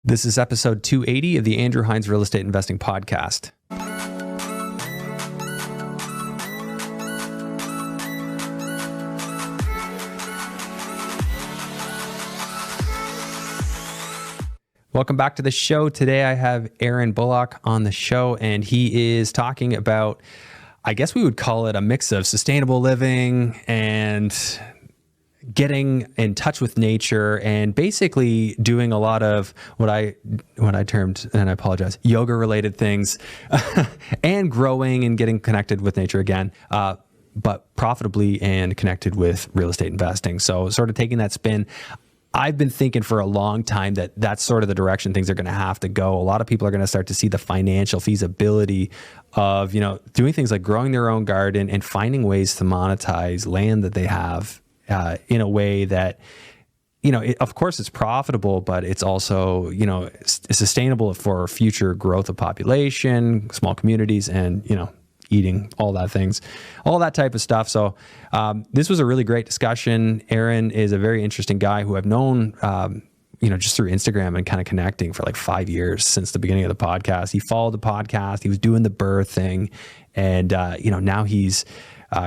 This is episode 280 of the Andrew Hines Real Estate Investing Podcast. Welcome back to the show. Today I have Arron Bullock on the show, and he is talking about, I guess we would call it a mix of sustainable living and getting in touch with nature, and basically doing a lot of what I termed, and I apologize, yoga related things, and growing and getting connected with nature again, but profitably and connected with real estate investing. So sort of taking that spin. I've been thinking for a long time that that's sort of the direction things are going to have to go. A lot of people are going to start to see the financial feasibility of, doing things like growing their own garden and finding ways to monetize land that they have in a way that, of course it's profitable, but it's also, sustainable for future growth of population, small communities, and, eating, all that type of stuff. So this was a really great discussion. Arron is a very interesting guy who I've known, just through Instagram and kind of connecting for like 5 years since the beginning of the podcast. He followed the podcast. He was doing the burr thing. And, now he's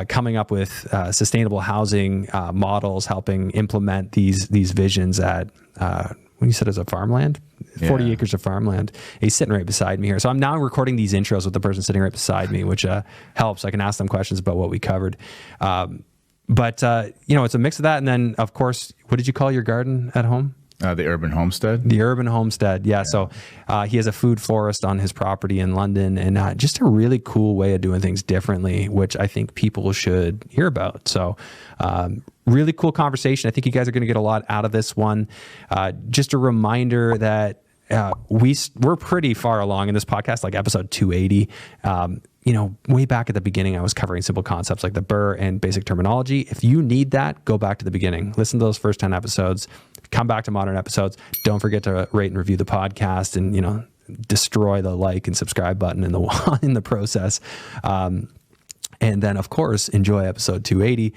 coming up with sustainable housing models, helping implement these visions at, when you said it was a farmland, 40 acres of farmland. He's sitting right beside me here. So I'm now recording these intros with the person sitting right beside me, which helps. I can ask them questions about what we covered. But it's a mix of that. And then, of course, what did you call your garden at home? The Urban Homestead. The Urban Homestead, yeah. So he has a food florist on his property in London, and just a really cool way of doing things differently, which I think people should hear about. So really cool conversation. I think you guys are going to get a lot out of this one. Just a reminder that we're pretty far along in this podcast, like episode 280. Way back at the beginning, I was covering simple concepts like the burr and basic terminology. If you need that, go back to the beginning. Listen to those first 10 episodes. Come back to modern episodes. Don't forget to rate and review the podcast, and destroy the like and subscribe button in the process. And then, of course, enjoy episode 280.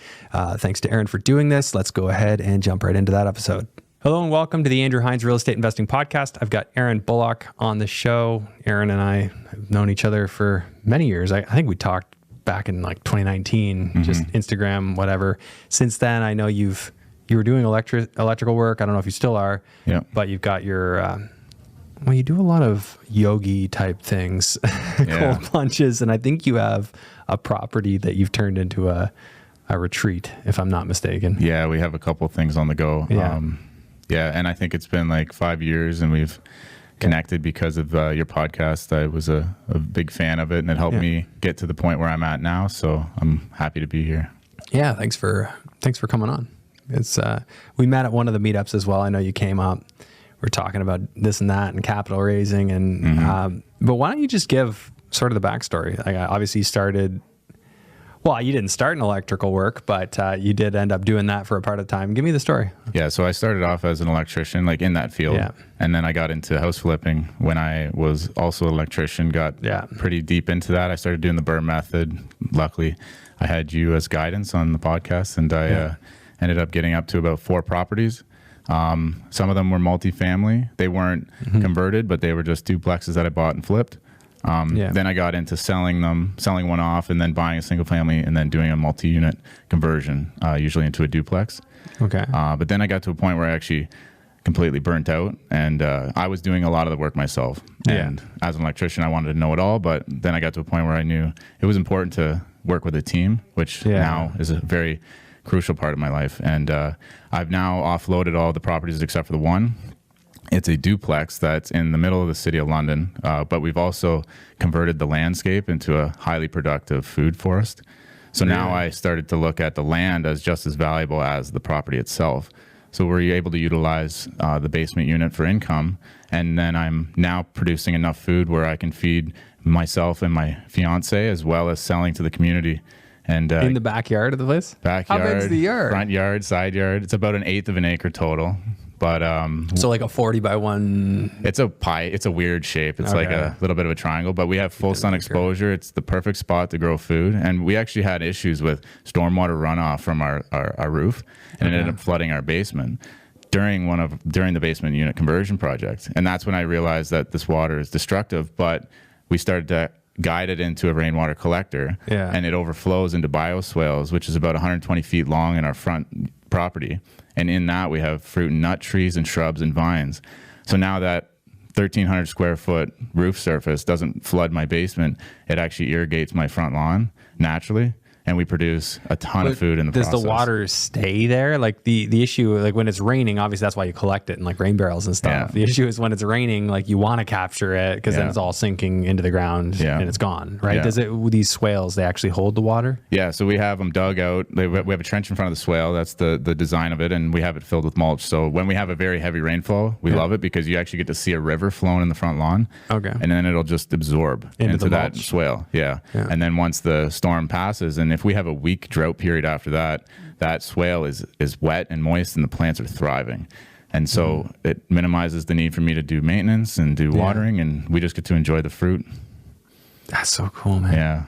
Thanks to Arron for doing this. Let's go ahead and jump right into that episode. Hello and welcome to the Andrew Hines Real Estate Investing Podcast. I've got Arron Bullock on the show. Arron and I have known each other for many years. I think we talked back in like 2019, just Instagram, whatever. Since then, I know you were doing electrical work. I don't know if you still are, but you've got your, you do a lot of yogi type things, cold plunges, and I think you have a property that you've turned into a retreat, if I'm not mistaken. Yeah, we have a couple things on the go. And I think it's been like 5 years, and we've connected because of your podcast. I was a big fan of it, and it helped me get to the point where I'm at now. So I'm happy to be here. Yeah, thanks for coming on. It's we met at one of the meetups as well. I know you came up. We're talking about this and that and capital raising, and but why don't you just give sort of the backstory? Like, obviously, you started. Well, you didn't start in electrical work, but you did end up doing that for a part of the time. Give me the story. Yeah, so I started off as an electrician, like in that field. Yeah. And then I got into house flipping when I was also an electrician, got pretty deep into that. I started doing the burr method. Luckily, I had you as guidance on the podcast, and I ended up getting up to about 4 properties. Some of them were multifamily. They weren't converted, but they were just duplexes that I bought and flipped. Then I got into selling one off, and then buying a single family, and then doing a multi-unit conversion, usually into a duplex. Okay. But then I got to a point where I actually completely burnt out, and I was doing a lot of the work myself. And as an electrician, I wanted to know it all, but then I got to a point where I knew it was important to work with a team, which now is a very crucial part of my life. And I've now offloaded all the properties except for the one. It's a duplex that's in the middle of the city of London, but we've also converted the landscape into a highly productive food forest. So now I started to look at the land as just as valuable as the property itself. So we're able to utilize the basement unit for income, and then I'm now producing enough food where I can feed myself and my fiance, as well as selling to the community. And in the backyard of the place? Backyard. How big's the yard? Front yard, side yard. It's about 1/8 of an acre total. But so like a 40 by 1. It's a pie. It's a weird shape. It's like a little bit of a triangle, but we have full sun exposure. It's the perfect spot to grow food. And we actually had issues with stormwater runoff from our roof, and it ended up flooding our basement. during the basement unit conversion project. And that's when I realized that this water is destructive, but we started to guide it into a rainwater collector, and it overflows into bioswales, which is about 120 feet long in our front property. And in that we have fruit and nut trees and shrubs and vines. So now that 1,300 square foot roof surface doesn't flood my basement, it actually irrigates my front lawn naturally. And we produce a ton of food in the process. Does the water stay there? Like the issue, like when it's raining, obviously that's why you collect it in like rain barrels and stuff. Yeah. The issue is when it's raining, like you want to capture it because then it's all sinking into the ground and it's gone, right? Does it, these swales, they actually hold the water? Yeah. So we have them dug out. We have a trench in front of the swale. That's the design of it. And we have it filled with mulch. So when we have a very heavy rainfall, we love it because you actually get to see a river flowing in the front lawn. Okay. And then it'll just absorb into that swale. Yeah. And then once the storm passes, and if we have a weak drought period after that, that swale is wet and moist and the plants are thriving. And so it minimizes the need for me to do maintenance and do watering, and we just get to enjoy the fruit. That's so cool, man. Yeah.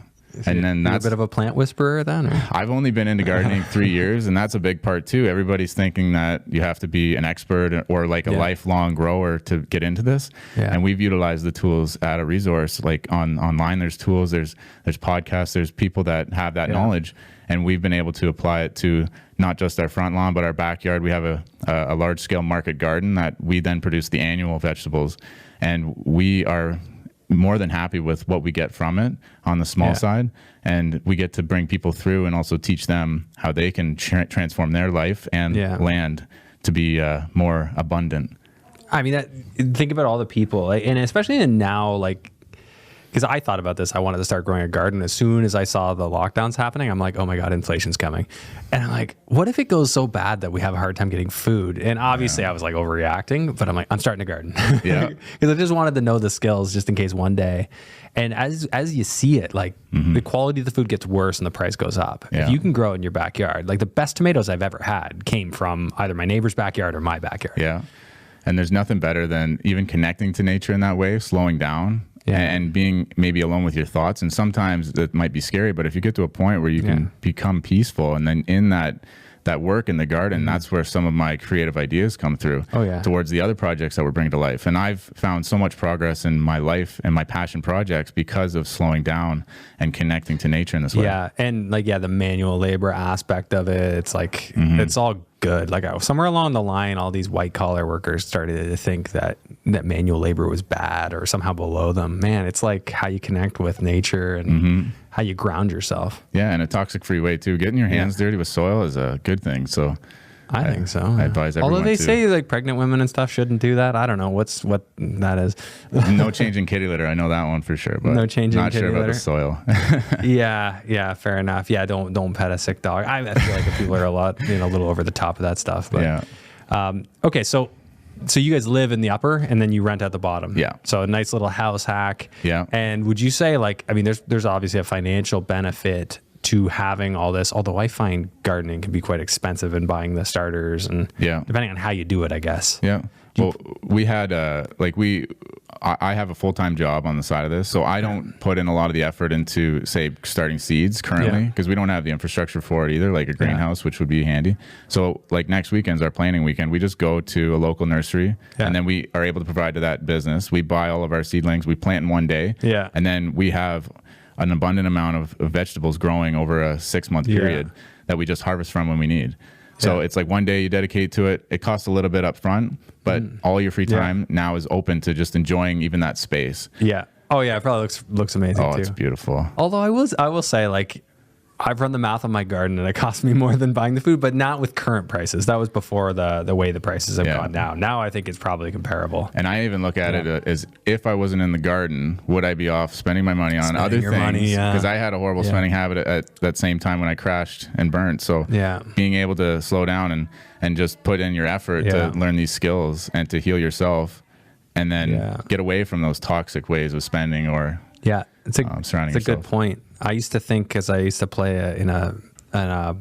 And then that's a bit of a plant whisperer then? Or? I've only been into gardening 3 years, and that's a big part too. Everybody's thinking that you have to be an expert or like a lifelong grower to get into this. Yeah. And we've utilized the tools at a resource, like online. There's tools, there's podcasts, there's people that have that knowledge, and we've been able to apply it to not just our front lawn, but our backyard. We have a large scale market garden that we then produce the annual vegetables, and we are more than happy with what we get from it on the small side. And we get to bring people through and also teach them how they can transform their life and land to be more abundant. I mean, think about all the people, and especially in now, like, because I thought about this, I wanted to start growing a garden. As soon as I saw the lockdowns happening, I'm like, oh my God, inflation's coming. And I'm like, what if it goes so bad that we have a hard time getting food? And obviously I was like overreacting, but I'm like, I'm starting a garden. Yeah. Because I just wanted to know the skills just in case one day. And as you see it, like the quality of the food gets worse and the price goes up. Yeah. If you can grow it in your backyard, like the best tomatoes I've ever had came from either my neighbor's backyard or my backyard. Yeah. And there's nothing better than even connecting to nature in that way, slowing down. And being maybe alone with your thoughts. And sometimes it might be scary, but if you get to a point where you can become peaceful, and then in that work in the garden, that's where some of my creative ideas come through towards the other projects that we're bringing to life. And I've found so much progress in my life and my passion projects because of slowing down and connecting to nature in this way. Yeah. And like, the manual labor aspect of it, it's like, it's all good. Like somewhere along the line, all these white collar workers started to think that manual labor was bad or somehow below them. Man, it's like how you connect with nature and how you ground yourself. Yeah. In a toxic free way too. Getting your hands dirty with soil is a good thing. So I think so. I advise everyone. Although they say like pregnant women and stuff shouldn't do that. I don't know what that is. No changing kitty litter. I know that one for sure, but no changing not kitty sure litter. About the soil. Yeah, fair enough. Yeah, don't pet a sick dog. I feel like people are a little over the top of that stuff. But okay, so you guys live in the upper and then you rent out the bottom. Yeah. So a nice little house hack. Yeah. And would you say there's obviously a financial benefit to having all this, although I find gardening can be quite expensive in buying the starters and depending on how you do it, I guess. Yeah. Well, we had I have a full-time job on the side of this, so I don't put in a lot of the effort into, say, starting seeds currently because we don't have the infrastructure for it either, like a greenhouse, which would be handy. So like next weekend's our planting weekend. We just go to a local nursery and then we are able to provide to that business. We buy all of our seedlings, we plant in one day, and then we have an abundant amount of vegetables growing over a 6-month period that we just harvest from when we need. So it's like one day you dedicate to it. It costs a little bit up front, but all your free time now is open to just enjoying even that space. Yeah. Oh yeah. It probably looks amazing too. Oh, it's beautiful. Although I will say, like, I've run the math on my garden and it cost me more than buying the food, but not with current prices. That was before the way the prices have gone now. Now I think it's probably comparable. And I even look at it as if I wasn't in the garden, would I be off spending my money on other things? Because I had a horrible spending habit at that same time when I crashed and burnt. So being able to slow down and just put in your effort to learn these skills and to heal yourself and then get away from those toxic ways of spending or it's a good point. I used to think, because I used to play in a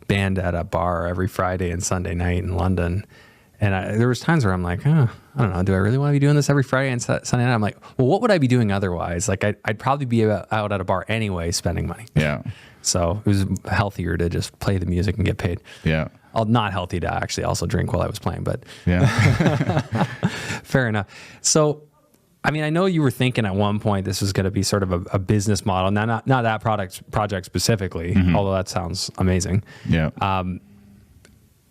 band at a bar every Friday and Sunday night in London, and there was times where I'm like, I don't know, do I really want to be doing this every Friday and Sunday night? I'm like, well, what would I be doing otherwise? Like I'd probably be out at a bar anyway, spending money. Yeah. So it was healthier to just play the music and get paid. Yeah. not healthy to actually also drink while I was playing, but Yeah. fair enough. So, I mean, I know you were thinking at one point this was going to be sort of a business model. Now, not that project specifically, although that sounds amazing. Yeah.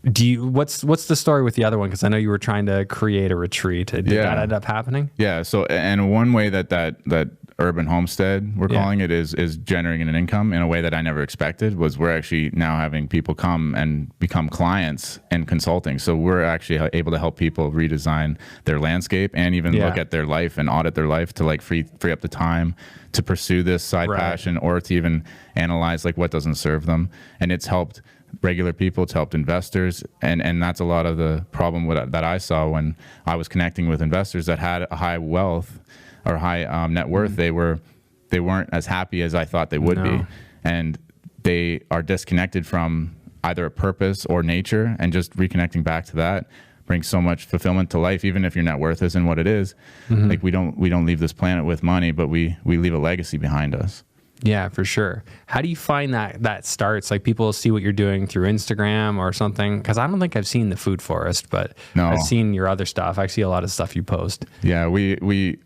What's the story with the other one? Because I know you were trying to create a retreat. Did that end up happening? Yeah. So, and one way that urban homestead, we're calling it, is generating an income in a way that I never expected. Was we're actually now having people come and become clients in consulting. So we're actually able to help people redesign their landscape and even look at their life and audit their life to like free up the time to pursue this side passion, or to even analyze like what doesn't serve them. And it's helped regular people, it's helped investors, and that's a lot of the problem that I saw when I was connecting with investors that had a high wealth or high net worth. They weren't as happy as I thought they would be, and they are disconnected from either a purpose or nature, and just reconnecting back to that brings so much fulfillment to life. Even if your net worth isn't what it is, like we don't leave this planet with money, but we leave a legacy behind us. Yeah, for sure. How do you find that starts? Like, people see what you're doing through Instagram or something? Because I don't think I've seen the food forest, but I've seen your other stuff. I see a lot of stuff you post. Yeah, we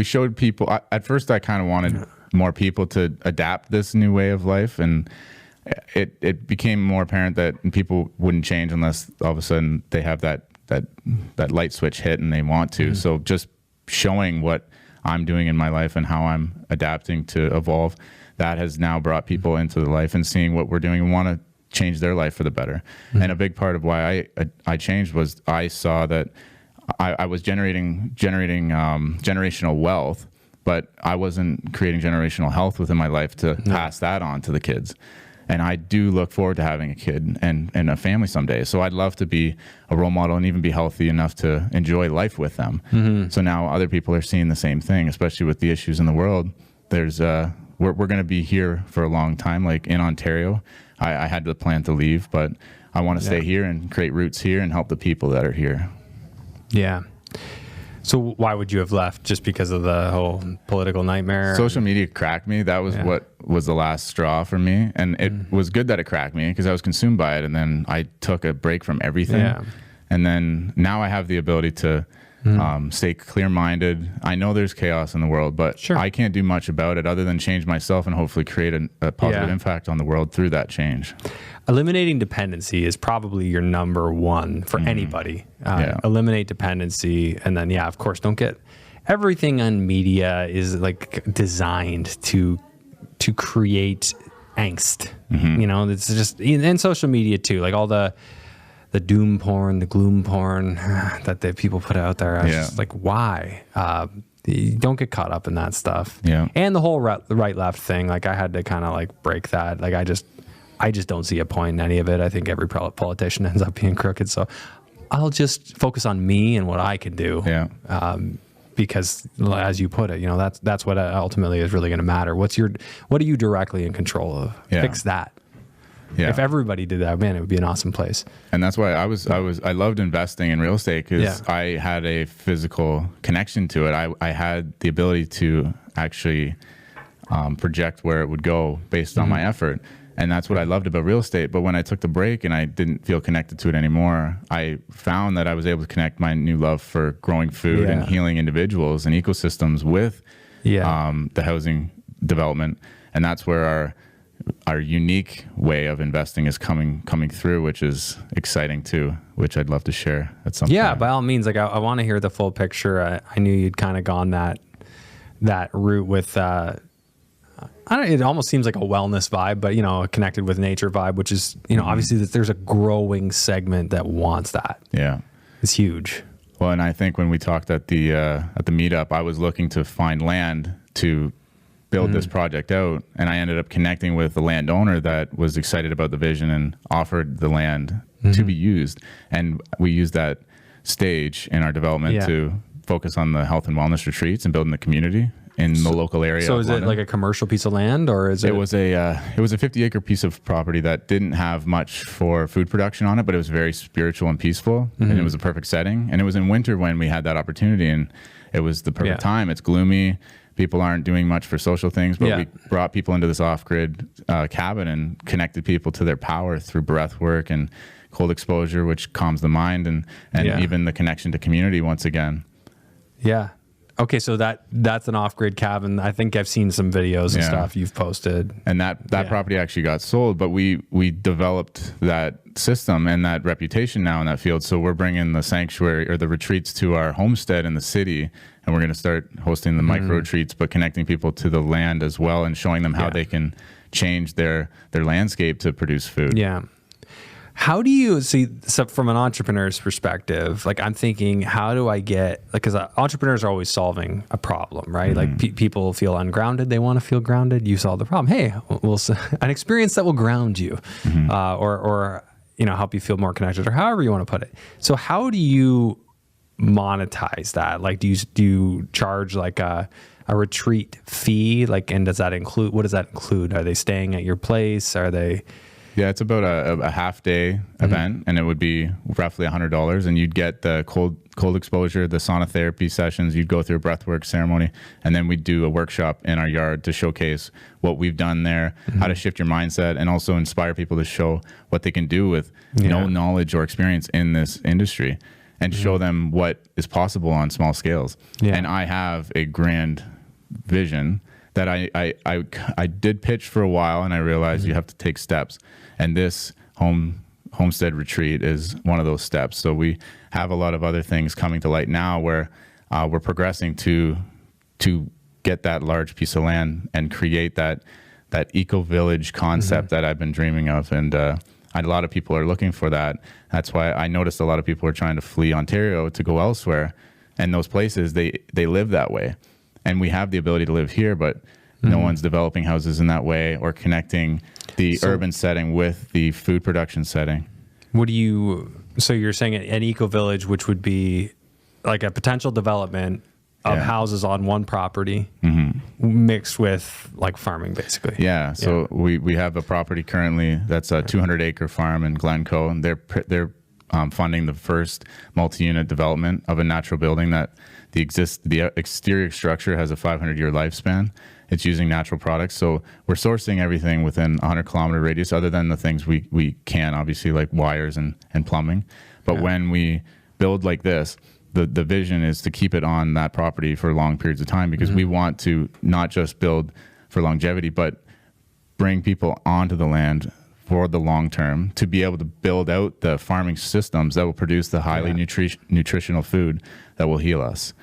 showed people. At first, I kind of wanted more people to adapt this new way of life, and it became more apparent that people wouldn't change unless all of a sudden they have that light switch hit and they want to. So just showing what I'm doing in my life and how I'm adapting to evolve, that has now brought people into the life and seeing what we're doing and want to change their life for the better. And a big part of why I changed was I saw that I was generating generational wealth, but I wasn't creating generational health within my life to pass that on to the kids. And I do look forward to having a kid and a family someday. So I'd love to be a role model and even be healthy enough to enjoy life with them. So now other people are seeing the same thing, especially with the issues in the world. There's we're going to be here for a long time. Like in Ontario, I had the plan to leave, but I want to stay here and create roots here and help the people that are here. Yeah. So why would you have left? Just because of the whole political nightmare? Social media cracked me. That was what was the last straw for me. And it was good that it cracked me because I was consumed by it. And then I took a break from everything. Yeah. And then now I have the ability to stay clear-minded. I know there's chaos in the world, but I can't do much about it other than change myself and hopefully create a positive impact on the world through that change. Eliminating dependency is probably your number one for anybody. Eliminate dependency. And then, of course, don't get everything on media is like designed to create angst. You know, it's just, and social media too, like all the doom porn, the gloom porn that the people put out there. I was just like, why? You don't get caught up in that stuff. Yeah. And the whole right left thing, like I had to kind of like break that. Like I just don't see a point in any of it. I think every politician ends up being crooked. So I'll just focus on me and what I can do. Yeah. Because as you put it, you know, that's what ultimately is really going to matter. What are you directly in control of? Yeah. Fix that. Yeah. If everybody did that, man, it would be an awesome place. And that's why I loved investing in real estate because I had a physical connection to it. I had the ability to actually project where it would go based on my effort. And that's what I loved about real estate. But when I took the break and I didn't feel connected to it anymore, I found that I was able to connect my new love for growing food and healing individuals and ecosystems with the housing development. And that's where our unique way of investing is coming through, which is exciting too, which I'd love to share at some point. Yeah, by all means. Like I want to hear the full picture. I knew you'd kind of gone that route with, it almost seems like a wellness vibe, but, you know, a connected with nature vibe, which is, you know, obviously that there's a growing segment that wants that. Yeah. It's huge. Well, and I think when we talked at the meetup, I was looking to find land to build this project out, and I ended up connecting with the landowner that was excited about the vision and offered the land to be used. And we used that stage in our development to focus on the health and wellness retreats and building the community in the local area. So is it like a commercial piece of land, or is it? It was a 50-acre piece of property that didn't have much for food production on it, but it was very spiritual and peaceful, and it was a perfect setting. And it was in winter when we had that opportunity, and it was the perfect time. It's gloomy. people aren't doing much for social things, but Yeah. we brought people into this off-grid cabin and connected people to their power through breath work and cold exposure, which calms the mind, and even the connection to community once again. Yeah. Okay, so that's an off-grid cabin. I think I've seen some videos and stuff you've posted. And that property actually got sold, but we developed that system and that reputation now in that field. So we're bringing the sanctuary or the retreats to our homestead in the city, and we're going to start hosting the micro retreats, but connecting people to the land as well and showing them how they can change their landscape to produce food. Yeah. How do you see, so from an entrepreneur's perspective, like I'm thinking, how do I get, like, because entrepreneurs are always solving a problem, right? Like people feel ungrounded. They want to feel grounded. You solve the problem. Hey, an experience that will ground you or help you feel more connected, or however you want to put it. So how do you monetize that? Like, do you charge like a retreat fee? Like, and what does that include? Are they staying at your place? Are they... Yeah, it's about a half-day event, and it would be roughly $100, and you'd get the cold exposure, the sauna therapy sessions. You'd go through a breathwork ceremony, and then we'd do a workshop in our yard to showcase what we've done there, how to shift your mindset, and also inspire people to show what they can do with no knowledge or experience in this industry, and show them what is possible on small scales. Yeah. And I have a grand vision that I did pitch for a while, and I realized you have to take steps. And this homestead retreat is one of those steps. So we have a lot of other things coming to light now where we're progressing to get that large piece of land and create that eco-village concept that I've been dreaming of. And a lot of people are looking for that. That's why I noticed a lot of people are trying to flee Ontario to go elsewhere. And those places, they live that way. And we have the ability to live here, but no one's developing houses in that way or connecting the urban setting with the food production setting. So you're saying an eco-village, which would be like a potential development of houses on one property mixed with like farming, basically. Yeah. So we have a property currently that's a 200-acre farm in Glencoe, and they're funding the first multi-unit development of a natural building that the exterior structure has a 500-year lifespan. It's using natural products. So we're sourcing everything within a 100-kilometer radius, other than the things we can, obviously, like wires and plumbing. But when we build like this, the vision is to keep it on that property for long periods of time, because we want to not just build for longevity, but bring people onto the land for the long term to be able to build out the farming systems that will produce the highly nutritional food that will heal us,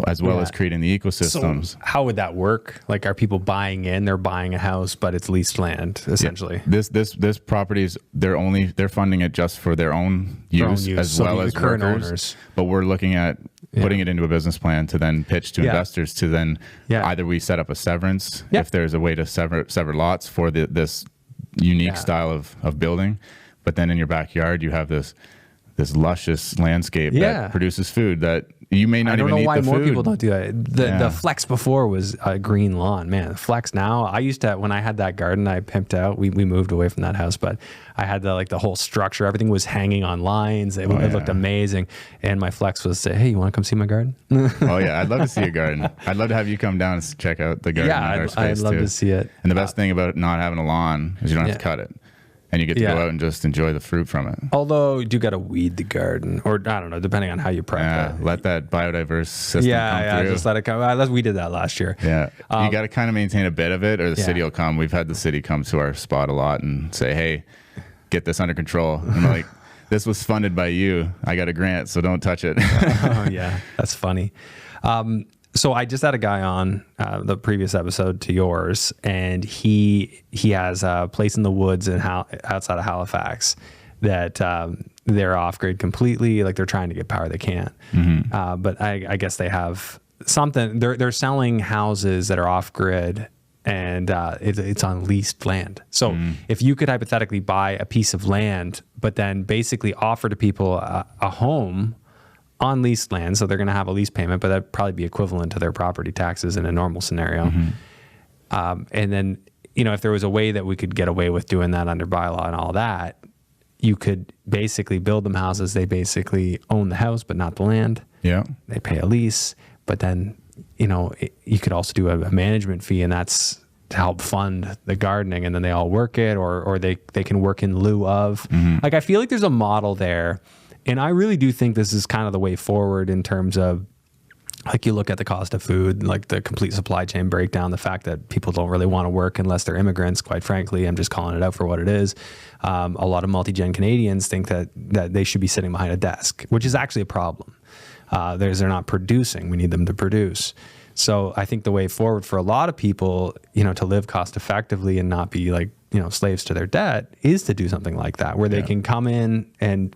as well as creating the ecosystems. So how would that work? Like, are people buying in? They're buying a house, but it's leased land, essentially. Yeah. This property is they're funding it just for their own use as well as current workers. Owners. But we're looking at putting it into a business plan to then pitch to investors to then either we set up a severance if there's a way to sever lots for this unique style of building, but then in your backyard you have this luscious landscape that produces food that you may not even eat. I don't know why more people don't do that. The Flex before was a green lawn. Man, the Flex now, I used to, when I had that garden I pimped out, we moved away from that house, but I had the whole structure, everything was hanging on lines. It looked amazing. And my Flex was say, hey, you want to come see my garden? Oh yeah, I'd love to see your garden. I'd love to have you come down and check out the garden. Yeah, I'd love to see it. And the best thing about not having a lawn is you don't have to cut it. And you get to go out and just enjoy the fruit from it. Although you do got to weed the garden, or I don't know, depending on how you prep it. Let that biodiverse system come through. Just let it come. We did that last year. Yeah, you got to kind of maintain a bit of it, or the city will come. We've had the city come to our spot a lot and say, "Hey, get this under control." And I'm like, "This was funded by you. I got a grant, so don't touch it." Oh yeah, that's funny. So I just had a guy on the previous episode to yours, and he has a place in the woods outside of Halifax that they're off grid completely. Like, they're trying to get power, they can't. But I guess they have something. They're selling houses that are off grid, and it's on leased land. So if you could hypothetically buy a piece of land, but then basically offer to people a home on leased land, so they're going to have a lease payment, but that'd probably be equivalent to their property taxes in a normal scenario. And then, if there was a way that we could get away with doing that under bylaw and all that, you could basically build them houses. They basically own the house, but not the land. Yeah. They pay a lease, but then you could also do a management fee, and that's to help fund the gardening, and then they all work it, or they can work in lieu of. Like, I feel like there's a model there, and I really do think this is kind of the way forward in terms of, like, you look at the cost of food, like the complete supply chain breakdown, the fact that people don't really want to work unless they're immigrants, quite frankly. I'm just calling it out for what it is. A lot of multi-gen Canadians think that they should be sitting behind a desk, which is actually a problem. They're not producing. We need them to produce. So I think the way forward for a lot of people, to live cost effectively and not be like, slaves to their debt, is to do something like that, where they can come in and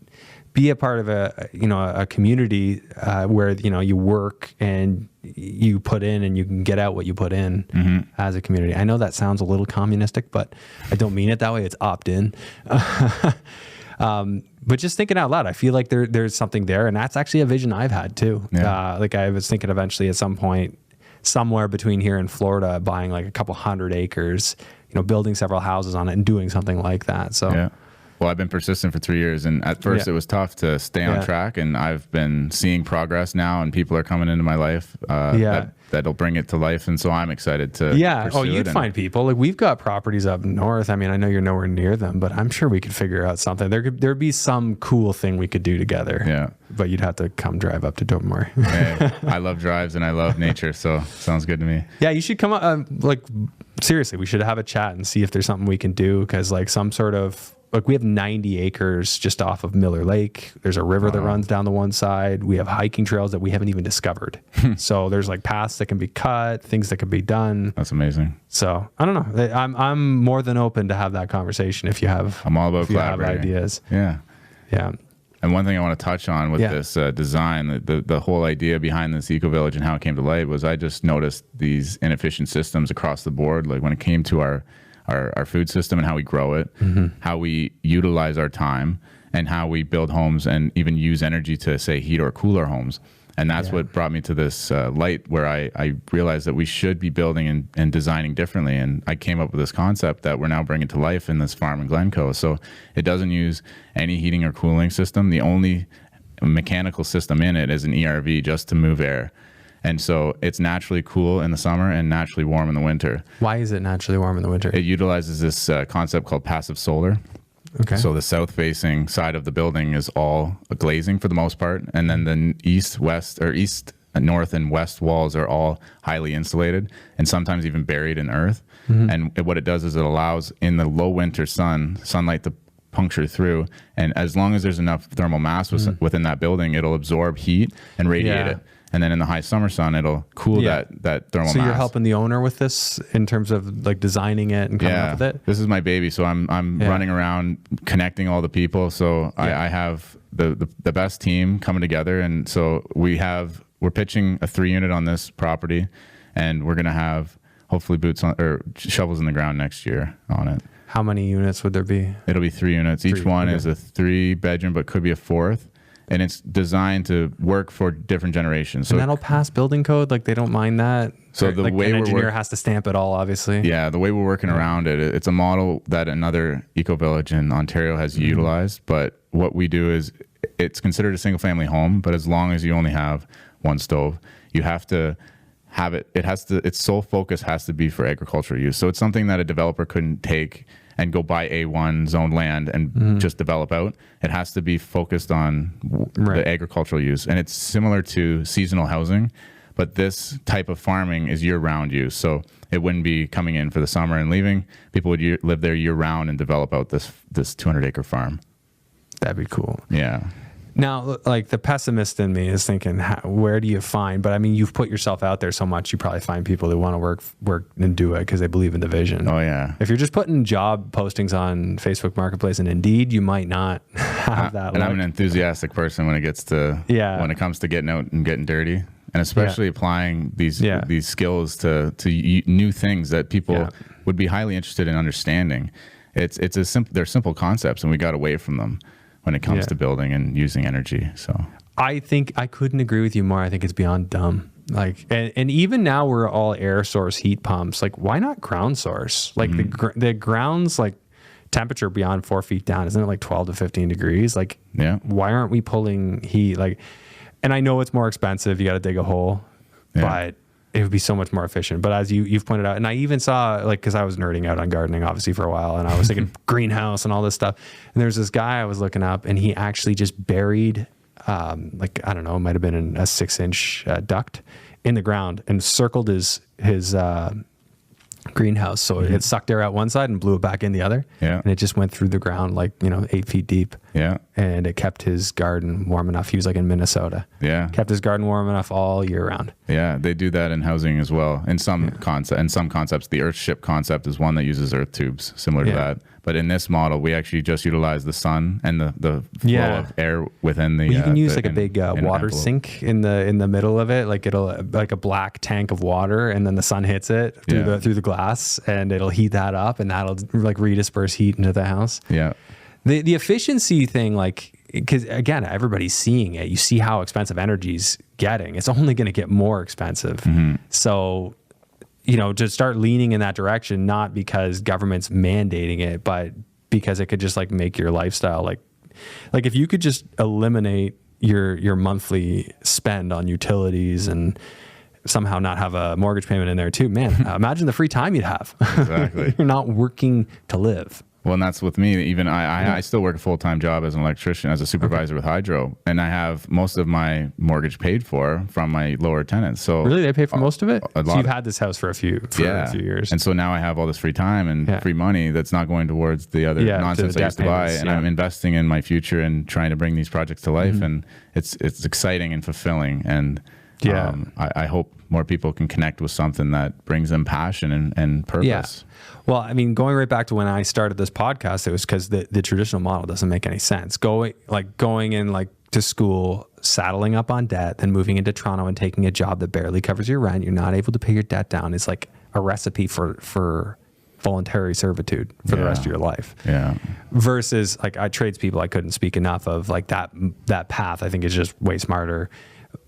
be a part of a community where, you work and you put in and you can get out what you put in as a community. I know that sounds a little communistic, but I don't mean it that way. It's opt-in. But just thinking out loud, I feel like there's something there, and that's actually a vision I've had too. Like, I was thinking eventually at some point, somewhere between here and Florida, buying like a couple 100 acres, building several houses on it and doing something like that. So. Yeah. Well, I've been persistent for 3 years, and at first it was tough to stay on track, and I've been seeing progress now, and people are coming into my life that'll bring it to life, and so I'm excited to pursue you'd find people. Like, we've got properties up north. I mean, I know you're nowhere near them, but I'm sure we could figure out something. There'd be some cool thing we could do together. Yeah. But you'd have to come drive up to Dovermore. Hey, I love drives and I love nature, so sounds good to me. Yeah, you should come up. Seriously, we should have a chat and see if there's something we can do, because like some sort of, like, we have 90 acres just off of Miller Lake. There's a river that runs down the one side. We have hiking trails that we haven't even discovered. So there's like paths that can be cut, things that can be done. That's amazing. So I don't know. I'm more than open to have that conversation if you have. I'm all about collaborating. Ideas. Yeah. Yeah. And one thing I want to touch on with this design, the whole idea behind this eco-village and how it came to light, was I just noticed these inefficient systems across the board. Like, when it came to our food system and how we grow it, how we utilize our time, and how we build homes and even use energy to, say, heat or cool our homes. And that's what brought me to this light, where I realized that we should be building and designing differently. And I came up with this concept that we're now bringing to life in this farm in Glencoe. So it doesn't use any heating or cooling system. The only mechanical system in it is an ERV, just to move air. And so it's naturally cool in the summer and naturally warm in the winter. Why is it naturally warm in the winter? It utilizes this concept called passive solar. Okay. So the south-facing side of the building is all glazing for the most part, and then the east, north, and west walls are all highly insulated and sometimes even buried in earth. And what it does is it allows, in the low winter sunlight to puncture through, and as long as there's enough thermal mass within that building, it'll absorb heat and radiate it. And then in the high summer sun, it'll cool that thermal mass. So you're helping the owner with this in terms of like designing it and coming up with it? This is my baby. So I'm running around connecting all the people. So I have the best team coming together. And so we're pitching a 3-unit on this property, and we're going to have hopefully shovels in the ground next year on it. How many units would there be? It'll be 3 units. Each one is a 3-bedroom, but could be a 4th. And it's designed to work for different generations. So, and that'll pass building code? Like, they don't mind that? So the way an engineer has to stamp it all, obviously. Yeah, the way we're working around it, it's a model that another eco-village in Ontario has utilized. But what we do is, it's considered a single-family home, but as long as you only have one stove, you have to have it. Its sole focus has to be for agricultural use. So it's something that a developer couldn't take and go buy A1 zoned land and just develop out. It has to be focused on the agricultural use. And it's similar to seasonal housing, but this type of farming is year-round use. So it wouldn't be coming in for the summer and leaving. People would live there year-round and develop out this 200-acre farm. That'd be cool. Yeah. Now, like, the pessimist in me is thinking, where do you find? But I mean, you've put yourself out there so much, you probably find people who want to work and do it because they believe in the vision. Oh yeah. If you're just putting job postings on Facebook Marketplace and Indeed, you might not have that. And I'm an enthusiastic person when it comes to getting out and getting dirty, and especially applying these skills to new things that people would be highly interested in understanding. They're simple concepts, and we got away from them when it comes to building and using energy. So I think I couldn't agree with you more. I think it's beyond dumb. Like, and even now we're all air source heat pumps. Like, why not ground source? Like the ground's like temperature beyond 4 feet down, isn't it like 12 to 15 degrees? Like, why aren't we pulling heat? Like, and I know it's more expensive. You got to dig a hole, but it would be so much more efficient. But as you've pointed out, and I even saw, like, because I was nerding out on gardening obviously for a while, and I was thinking greenhouse and all this stuff. And there's this guy I was looking up, and he actually just buried, like, I don't know, it might have been a 6-inch duct in the ground and circled his greenhouse. So it sucked air out one side and blew it back in the other. Yeah. And it just went through the ground, like, 8 feet deep. Yeah. And it kept his garden warm enough. He was like in Minnesota. Yeah. Kept his garden warm enough all year round. Yeah. They do that in housing as well. In some concepts, the Earthship concept is one that uses earth tubes, similar to that. But in this model, we actually just utilize the sun and the flow of air within the. Well, you can use like a big water envelope. Sink in the middle of it, like it'll like a black tank of water, and then the sun hits it through the glass, and it'll heat that up, and that'll like redisperse heat into the house. Yeah. The efficiency thing, like, because again, everybody's seeing it. You see how expensive energy's getting. It's only going to get more expensive. Mm-hmm. So, to start leaning in that direction, not because government's mandating it, but because it could just like make your lifestyle like if you could just eliminate your monthly spend on utilities and somehow not have a mortgage payment in there too, man, imagine the free time you'd have. Exactly. You're not working to live. Well, and that's with me. Even I still work a full-time job as an electrician, as a supervisor with hydro, and I have most of my mortgage paid for from my lower tenants. So really, they pay for most of it. So you've of, had this house for a few years, and so now I have all this free time and free money that's not going towards the other nonsense I used to buy, and I'm investing in my future and trying to bring these projects to life, and it's exciting and fulfilling, and I hope more people can connect with something that brings them passion and purpose. Yeah. Well, I mean, going right back to when I started this podcast, it was because the traditional model doesn't make any sense. Going in like to school, saddling up on debt, then moving into Toronto and taking a job that barely covers your rent. You're not able to pay your debt down. It's like a recipe for voluntary servitude for the rest of your life. Yeah. Versus like tradespeople, I couldn't speak enough of like that path. I think is just way smarter.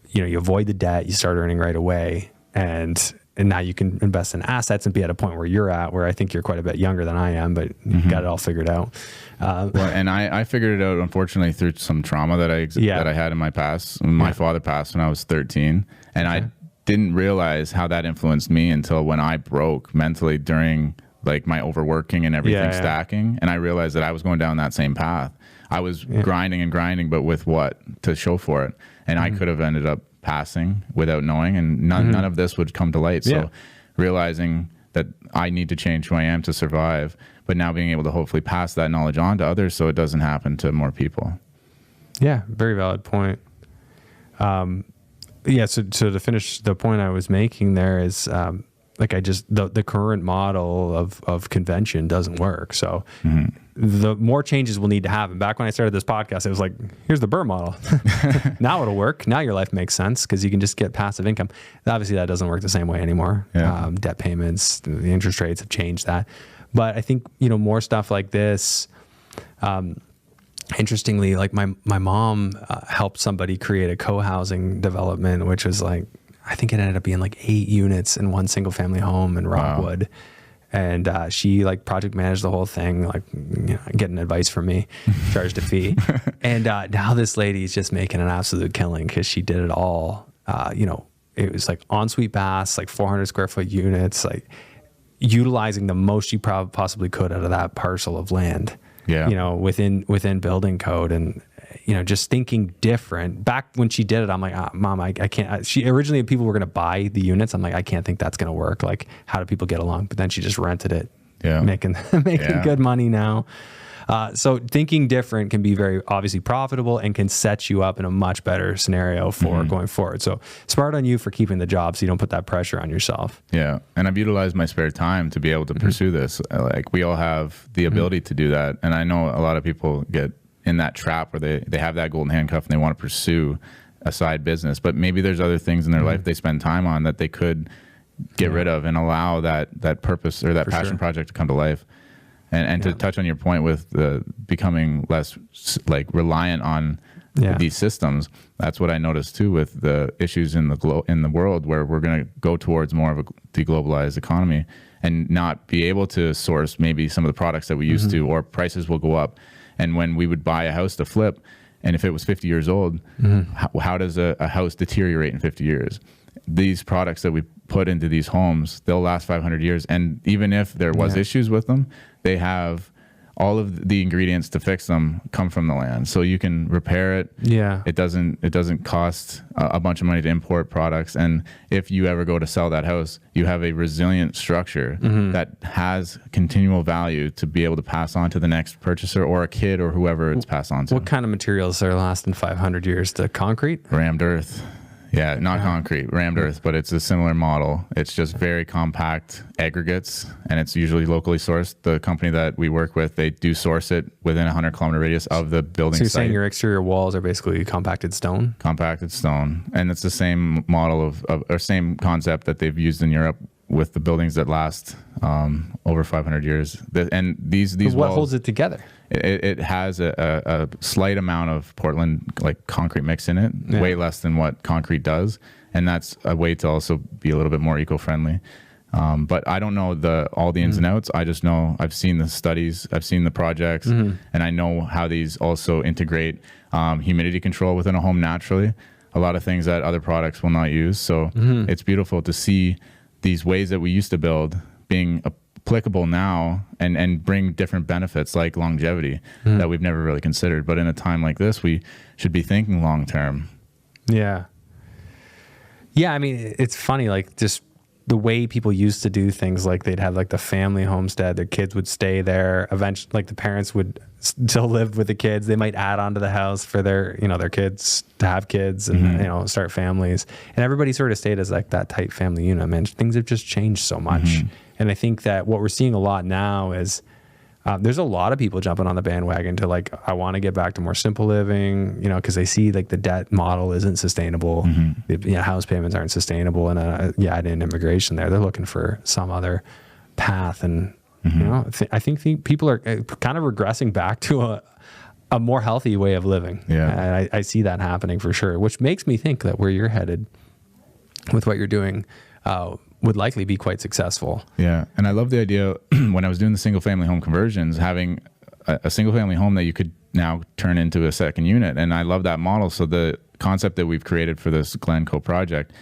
You avoid the debt, you start earning right away, and now you can invest in assets and be at a point where you're at, where I think you're quite a bit younger than I am, but you got it all figured out. Well, and I figured it out, unfortunately, through some trauma that I had in my past. My father passed when I was 13, and I didn't realize how that influenced me until when I broke mentally during like my overworking and everything stacking, and I realized that I was going down that same path. I was grinding and grinding, but with what to show for it, and I could have ended up passing without knowing, and none of this would come to light. So realizing that I need to change who I am to survive, but now being able to hopefully pass that knowledge on to others so it doesn't happen to more people. Yeah, very valid point. So to finish the point I was making there is the current model of convention doesn't work. So the more changes we'll need to have. And back when I started this podcast, it was like, here's the Burr model. Now it'll work. Now your life makes sense because you can just get passive income. Obviously that doesn't work the same way anymore. Yeah. Debt payments, the interest rates have changed that. But I think, more stuff like this, interestingly, like my mom helped somebody create a co-housing development, which was like, I think it ended up being like 8 units in one single family home in Rockwood. Wow. And she like project managed the whole thing, like getting advice from me, charged a fee. And now this lady is just making an absolute killing because she did it all. It was like ensuite baths, like 400 square foot units, like utilizing the most she possibly could out of that parcel of land. Yeah. Within building code, and just thinking different. Back when she did it, I'm like, Mom, I can't. She originally, people were going to buy the units. I'm like, I can't think that's going to work. Like, how do people get along? But then she just rented it, making good money now. So thinking different can be very obviously profitable and can set you up in a much better scenario for going forward. So smart on you for keeping the job so you don't put that pressure on yourself. Yeah. And I've utilized my spare time to be able to pursue this. Like, we all have the ability to do that. And I know a lot of people get in that trap where they have that golden handcuff and they want to pursue a side business, but maybe there's other things in their life they spend time on that they could get rid of and allow that purpose or that passion project to come to life. And to touch on your point with becoming less like reliant on these systems, that's what I noticed too with the issues in the world, where we're going to go towards more of a deglobalized economy and not be able to source maybe some of the products that we used to, or prices will go up. And when we would buy a house to flip, and if it was 50 years old, how does a house deteriorate in 50 years? these products that we put into these homes, they'll last 500 years. And even if there was issues with them, they have all of the ingredients to fix them come from the land. So you can repair it. Yeah. It doesn't cost a bunch of money to import products. And if you ever go to sell that house, you have a resilient structure that has continual value to be able to pass on to the next purchaser or a kid or whoever it's passed on to. What kind of materials are lasting 500 years? To concrete? Rammed earth. Yeah, not concrete, rammed earth, but it's a similar model. It's just very compact aggregates, and it's usually locally sourced. The company that we work with, they do source it within a 100-kilometer radius of the building So you're site. saying your exterior walls are basically compacted stone? Compacted stone, and it's the same model or same concept that they've used in Europe with the buildings that last over 500 years. And these What walls, holds it together? It has a slight amount of Portland like concrete mix in it, way less than what concrete does, and that's a way to also be a little bit more eco-friendly. But I don't know all the ins and outs. I just know I've seen the studies, I've seen the projects, and I know how these also integrate humidity control within a home naturally. A lot of things that other products will not use. So it's beautiful to see these ways that we used to build being applicable now and bring different benefits like longevity that we've never really considered. But in a time like this, we should be thinking long term. Yeah. Yeah, I mean, it's funny, like just the way people used to do things, like they'd have like the family homestead, their kids would stay there. Eventually, like the parents would still live with the kids. They might add on to the house for their, their kids to have kids and, start families. And everybody sort of stayed as like that tight family unit. Man, things have just changed so much. And I think that what we're seeing a lot now is there's a lot of people jumping on the bandwagon to like, I want to get back to more simple living, because they see like the debt model isn't sustainable. House payments aren't sustainable. And add in immigration there. They're looking for some other path. And, I think people are kind of regressing back to a more healthy way of living. Yeah. And I see that happening for sure, which makes me think that where you're headed with what you're doing would likely be quite successful. Yeah. And I love the idea when I was doing the single family home conversions, having a single family home that you could now turn into a second unit. And I love that model. So the concept that we've created for this Glencoe project,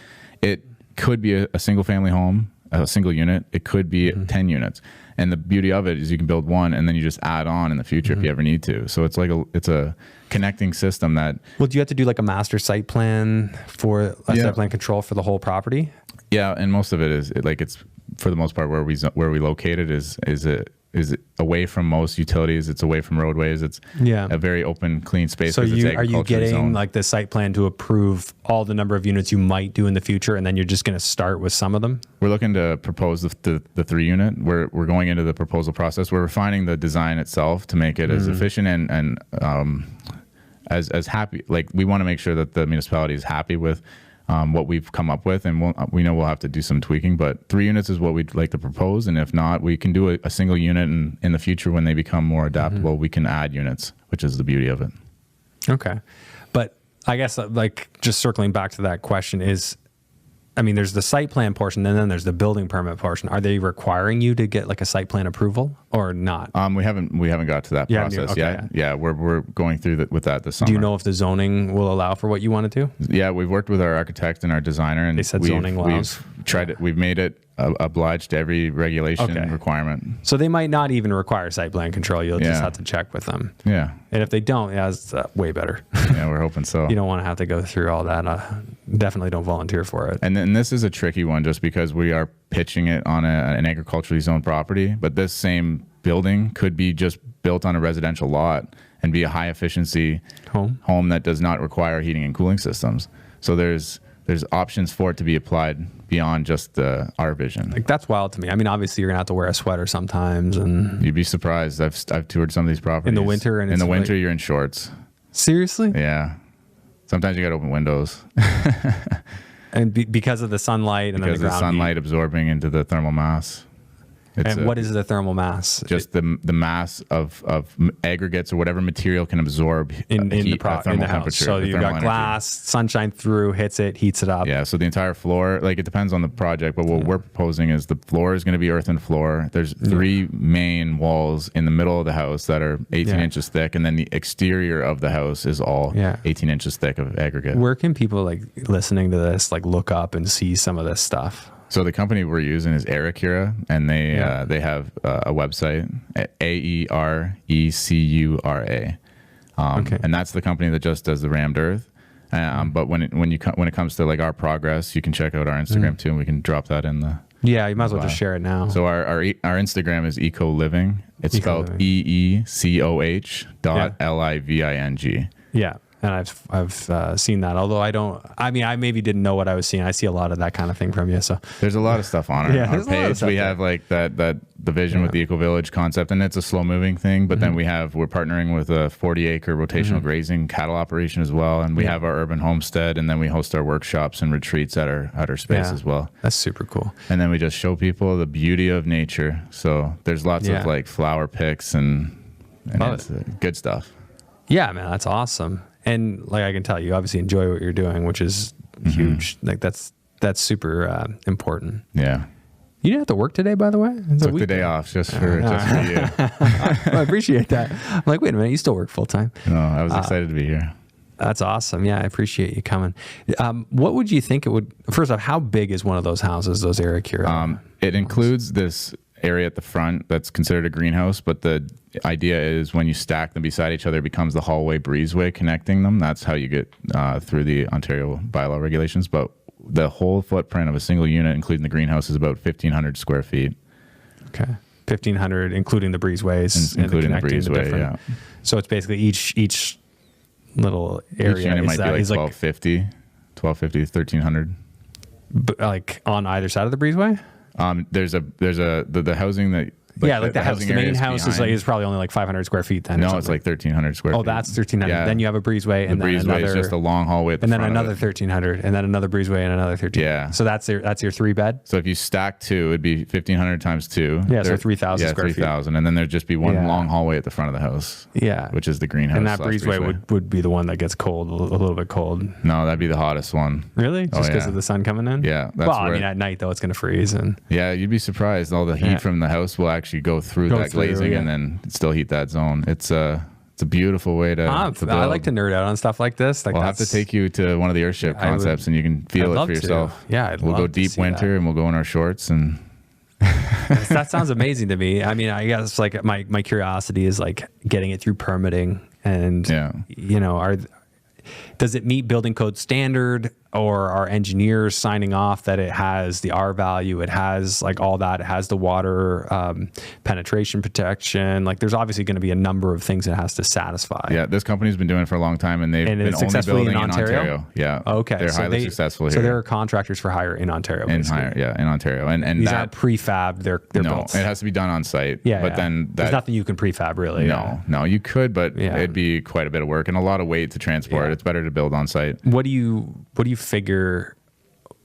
it could be a single family home, a single unit. It could be 10 units. And the beauty of it is you can build one and then you just add on in the future if you ever need to. So it's like it's a connecting system that. Well, do you have to do like a master site plan for site plan control for the whole property? Yeah, and most of it is it's for the most part where we locate it is away from most utilities. It's away from roadways. It's a very open, clean space. So are you getting like the site plan to approve all the number of units you might do in the future, and then you're just going to start with some of them? We're looking to propose the 3-unit. We're going into the proposal process. We're refining the design itself to make it as efficient and as happy. Like we want to make sure that the municipality is happy with what we've come up with, and we know we'll have to do some tweaking, but 3 units is what we'd like to propose. And if not, we can do a single unit, and in the future when they become more adaptable, we can add units, which is the beauty of it. Okay. But I guess like just circling back to that question is, I mean, there's the site plan portion and then there's the building permit portion. Are they requiring you to get like a site plan approval or not? We haven't got to that process yet. Yeah, we're going through with that this summer. Do you know if the zoning will allow for what you want to do? Yeah, we've worked with our architect and our designer, and they said zoning allows. We've made it obliged to every regulation requirement. So they might not even require site plan control. You'll just have to check with them. Yeah. And if they don't, it's way better. Yeah, we're hoping so. You don't want to have to go through all that. Definitely don't volunteer for it. And then this is a tricky one just because we are pitching it on an agriculturally zoned property, but this same building could be just built on a residential lot and be a high efficiency home that does not require heating and cooling systems. So there's options for it to be applied beyond just our vision. Like that's wild to me. I mean, obviously you're gonna have to wear a sweater sometimes, and you'd be surprised. I've toured some of these properties in the winter, and in the winter you're in shorts. Seriously? Yeah. Sometimes you got to open windows. And because of the sunlight and because then the sunlight absorbing into the thermal mass. And what is the thermal mass? Just the mass of aggregates or whatever material can absorb in heat the at thermal temperature. So you've got glass, sunshine through, hits it, heats it up. Yeah, so the entire floor, like, it depends on the project, but what we're proposing is the floor is going to be earthen floor. There's 3 main walls in the middle of the house that are 18 inches thick, and then the exterior of the house is all 18 inches thick of aggregate. Where can people, like, listening to this, like, look up and see some of this stuff? So the company we're using is Aerocura, and they have a website at AERECURA, and that's the company that just does the rammed earth. But when it comes to, like, our progress, you can check out our Instagram too, and we can drop that in the. Yeah, you might as well just share it now. So our Instagram is Eco Living. It's spelled EECOH.LIVING. Yeah. And I've seen that. Although I maybe didn't know what I was seeing. I see a lot of that kind of thing from you. So there's a lot of stuff on our page. We have, like, the vision with the Eco Village concept, and it's a slow moving thing. But then we're partnering with a 40-acre rotational grazing cattle operation as well. And we have our urban homestead, and then we host our workshops and retreats at our space as well. That's super cool. And then we just show people the beauty of nature. So there's lots of, like, flower picks and it's good stuff. Yeah, man, that's awesome. And, like, I can tell you obviously enjoy what you're doing, which is huge. Like, that's super important. Yeah. You didn't have to work today, by the way? Took the day off just for you. I appreciate that. I'm like, wait a minute, you still work full time? No, I was excited to be here. That's awesome. Yeah, I appreciate you coming. What would you think it would? First off, how big is one of those houses? Those Aerocura? It includes this area at the front that's considered a greenhouse, but the idea is when you stack them beside each other, it becomes the hallway breezeway connecting them. That's how you get through the Ontario bylaw regulations. But the whole footprint of a single unit, including the greenhouse, is about 1,500 square feet. Okay, 1,500, including the breezeways, including the breezeway. Yeah. So it's basically each little area. Each unit might be like 1,250 to 1,300. But, like, on either side of the breezeway. There's the housing that. Like the house. The main house is probably only like 500 square feet then. No, it's like 1,300 square feet. Oh, that's 1,300. Yeah. Then you have a breezeway, and the then breezeway another. is just a long hallway at the and front. And then another 1,300, and then another breezeway, and another 1,300. Yeah. So that's your 3-bed. So if you stack 2, it'd be 1,500 times 2. Yeah, so 3,000 square 3,000, and then there'd just be one long hallway at the front of the house. Yeah. Which is the greenhouse. And that breezeway would be the one that gets cold, a little bit cold. No, that'd be the hottest one. Really? Just because of the sun coming in? Yeah. I mean, at night though, it's going to freeze, and. Yeah, you'd be surprised. All the heat from the house will actually go through that glazing and then still heat that zone. It's a beautiful way to build. I like to nerd out on stuff like this. Like, I'll have to take you to one of the airship concepts, and you can feel it for yourself. Yeah, we'll go deep winter, and we'll go in our shorts, and that sounds amazing to me. I mean, I guess, like, my curiosity is, like, getting it through permitting, and does it meet building code standard, or are engineers signing off that it has the R value, it has, like, all that, it has the water penetration protection? Like, there's obviously going to be a number of things it has to satisfy. Yeah, this company's been doing it for a long time, and they've been only building in Ontario. Yeah. Okay. They're highly successful here. So there are contractors for hire in Ontario. In Ontario, and these aren't prefab. They're built. It has to be done on site. Yeah. But then there's nothing you can prefab, really. No, you could, but it'd be quite a bit of work and a lot of weight to transport. It's better to build on site. What do you figure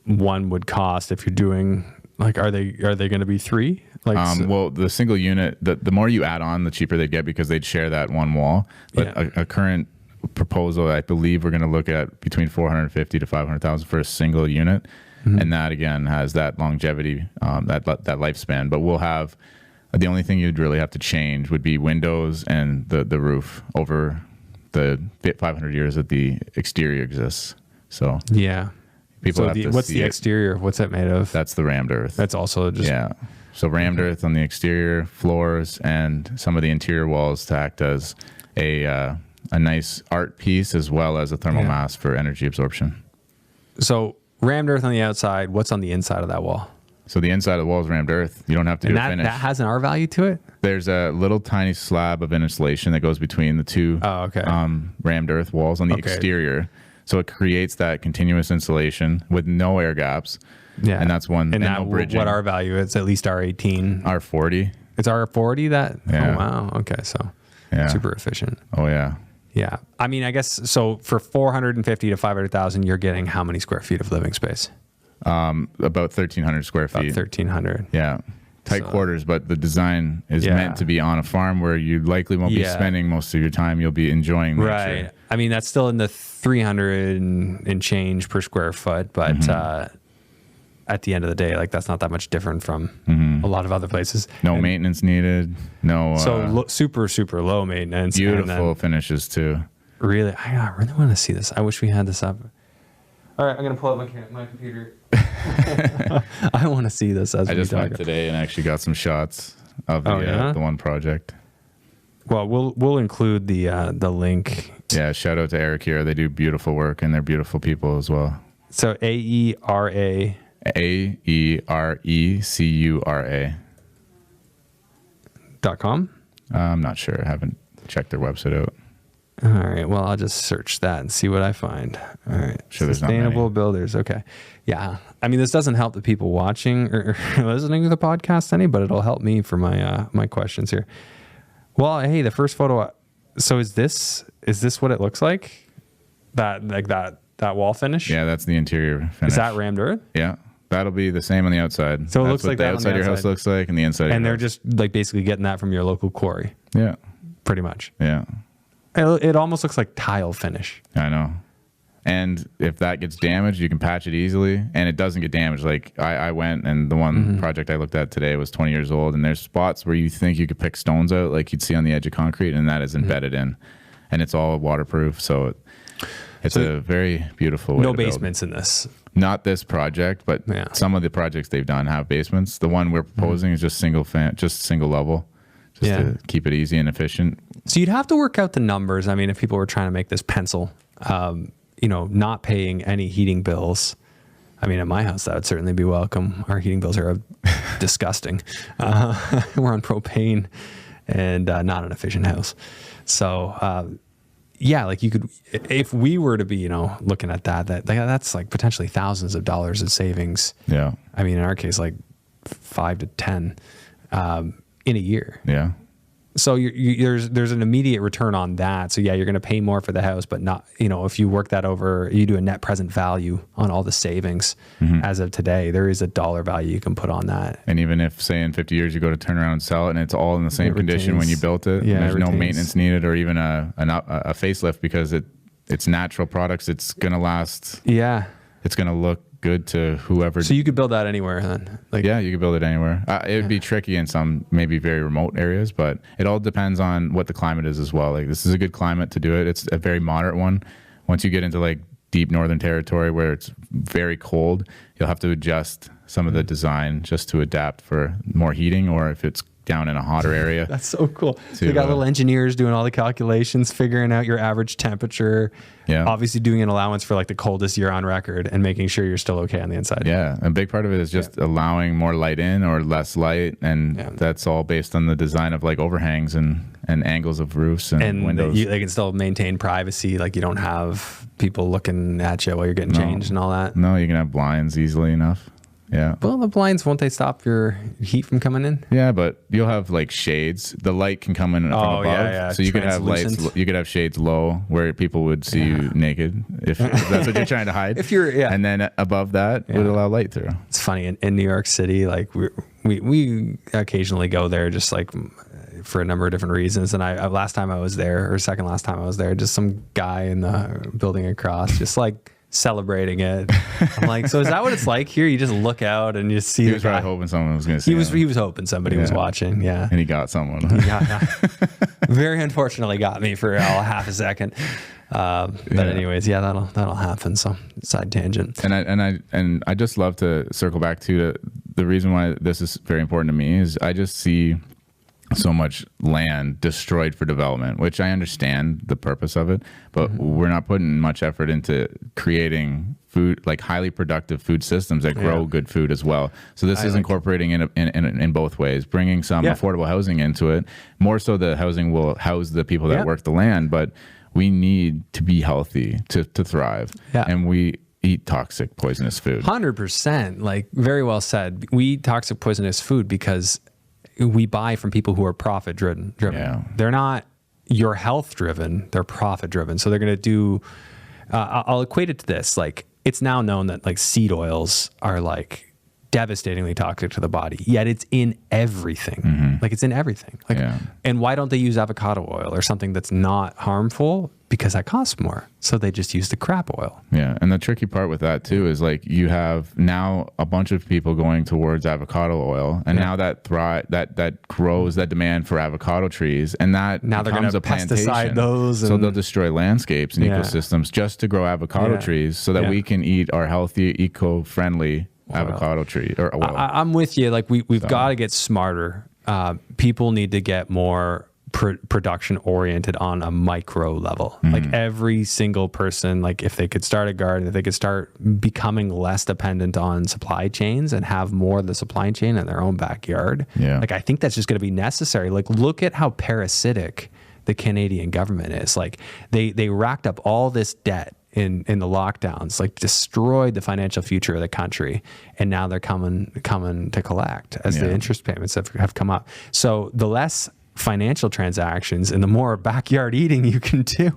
one would cost if you're doing, like, are they going to be 3? Like, well, the single unit, the more you add on, the cheaper they get, because they'd share that one wall. But a current proposal, I believe we're going to look at between 450 to 500,000 for a single unit, and that again has that longevity, that lifespan. But we'll have the only thing you'd really have to change would be windows and the roof over the 500 years that the exterior exists. So people have to what's see the it. Exterior? What's that made of? That's the rammed earth. That's also just So rammed earth on the exterior floors and some of the interior walls to act as a nice art piece, as well as a thermal mass for energy absorption. So rammed earth on the outside. What's on the inside of that wall? So the inside of the wall is rammed earth. You don't have to do a finish. That has an R value to it? There's a little tiny slab of insulation that goes between the two rammed earth walls on the exterior. So it creates that continuous insulation with no air gaps. Yeah. And that's one. And no bridging. What R value? It's at least R18. R40. It's R40 that? Yeah. Oh, wow. Okay. So super efficient. Oh, yeah. Yeah. I mean, I guess, so for 450 to 500,000, you're getting how many square feet of living space? About 1,300 square feet. About 1,300. Yeah. tight quarters, but the design is Yeah. meant to be on a farm where you likely won't be Yeah. spending most of your time. You'll be enjoying nature. Right. I mean, that's still in the 300 and change per square foot, but at the end of the day, like that's not that much different from a lot of other places. No maintenance needed. No. So super, super low maintenance. and Beautiful then finishes too. really, I really want to see this. I wish we had this up. All right, I'm going to pull up my computer. I want to see this as I we just talk. went today and actually got some shots of the one project. Well, we'll include the link. Yeah, shout out to Eric here. They do beautiful work and they're beautiful people as well. So AERA. AERECURA.com. I'm not sure. I haven't checked their website out. All right. Well, I'll just search that and see what I find. All right. Sure, there's not many. Sustainable builders. Okay. Yeah. I mean, this doesn't help the people watching or listening to the podcast any, but it'll help me for my questions here. Well, hey, the first photo. So is this what it looks like? That wall finish? Yeah, that's the interior finish. Is that rammed earth? Yeah. That'll be the same on the outside. So it That's looks what like the that on the outside of your house outside. looks like and the inside of And your they're house. just like basically getting that from your local quarry, Yeah. pretty much. Yeah. It almost looks like tile finish. I know. And if that gets damaged, you can patch it easily and it doesn't get damaged. Like I went and the one project I looked at today was 20 years old and there's spots where you think you could pick stones out like you'd see on the edge of concrete and that is embedded in and it's all waterproof. So it's a very beautiful way No to build. basements in this. Not this project, but Yeah. some of the projects they've done have basements. The one we're proposing is just single level, just to keep it easy and efficient. So you'd have to work out the numbers. I mean, if people were trying to make this pencil, not paying any heating bills. I mean, at my house, that would certainly be welcome. Our heating bills are disgusting. We're on propane and not an efficient house. So, like you could, if we were to be, looking at that's like potentially thousands of dollars in savings. Yeah. I mean, in our case, like 5 to 10 in a year. Yeah. So there's an immediate return on that. So yeah, you're going to pay more for the house, but not, if you work that over, you do a net present value on all the savings as of today, there is a dollar value you can put on that. And even if, say, in 50 years you go to turn around and sell it and it's all in the same condition when you built it, Yeah, and there's it no retains. maintenance needed or even a facelift because it's natural products, it's going to last. Yeah. It's going to look good to whoever. So you could build that anywhere then. Yeah, you could build it anywhere. It would be tricky in some maybe very remote areas, but it all depends on what the climate is as well. Like this is a good climate to do it. It's a very moderate one. Once you get into like deep northern territory where it's very cold, you'll have to adjust some of the design just to adapt for more heating, or if it's down in a hotter area. That's so cool. They got little engineers doing all the calculations, figuring out your average temperature. Yeah. Obviously doing an allowance for like the coldest year on record and making sure you're still okay on the inside. Yeah, a big part of it is just allowing more light in or less light, and that's all based on the design of like overhangs and angles of roofs and windows. They can still maintain privacy, like you don't have people looking at you while you're getting changed and all that. No, you can have blinds easily enough. Yeah. Well, the blinds, won't they stop your heat from coming in? Yeah, but you'll have like shades. The light can come in from above. Yeah. So you could have lights. Translucent. You could have shades low where people would see you naked if that's what you're trying to hide. And then above that would allow light through. It's funny in New York City, like we occasionally go there just like for a number of different reasons. And I last time I was there, or second last time I was there, just some guy in the building across, just like celebrating it. I'm like, so is that what it's like here? You just look out and you see. He was probably hoping someone was going to see. He was hoping somebody was watching. Yeah, and he got someone. Very unfortunately got me for half a second. But anyways, that'll happen. So side tangent. And I just love to circle back to the reason why this is very important to me is I just see so much land destroyed for development, which I understand the purpose of it, but we're not putting much effort into creating food, like highly productive food systems that grow good food as well. So this is incorporating in both ways, bringing some affordable housing into it. More so the housing will house the people that work the land, but we need to be healthy to thrive. Yeah. And we eat toxic, poisonous food. 100%. Like very well said. We eat toxic, poisonous food because we buy from people who are profit driven. Yeah. They're not your health driven, they're profit driven. So they're going to do, I'll equate it to this. Like it's now known that like seed oils are like devastatingly toxic to the body, yet it's in everything. Like it's in everything. Like, and why don't they use avocado oil or something that's not harmful? Because that costs more. So they just use the crap oil. Yeah. And the tricky part with that too is like you have now a bunch of people going towards avocado oil, and now that grows that demand for avocado trees, and that now they're going to pesticide those. So they'll destroy landscapes and ecosystems just to grow avocado trees so that we can eat our healthy, eco-friendly avocado tree or oil. I'm with you. Like we've got to get smarter. People need to get more production oriented on a micro level. Like every single person, like if they could start a garden, if they could start becoming less dependent on supply chains and have more of the supply chain in their own backyard. Like I think that's just going to be necessary. Like look at how parasitic the Canadian government is. Like they racked up all this debt in the lockdowns, like destroyed the financial future of the country, and now they're coming to collect as the interest payments have come up. So the less financial transactions and the more backyard eating you can do,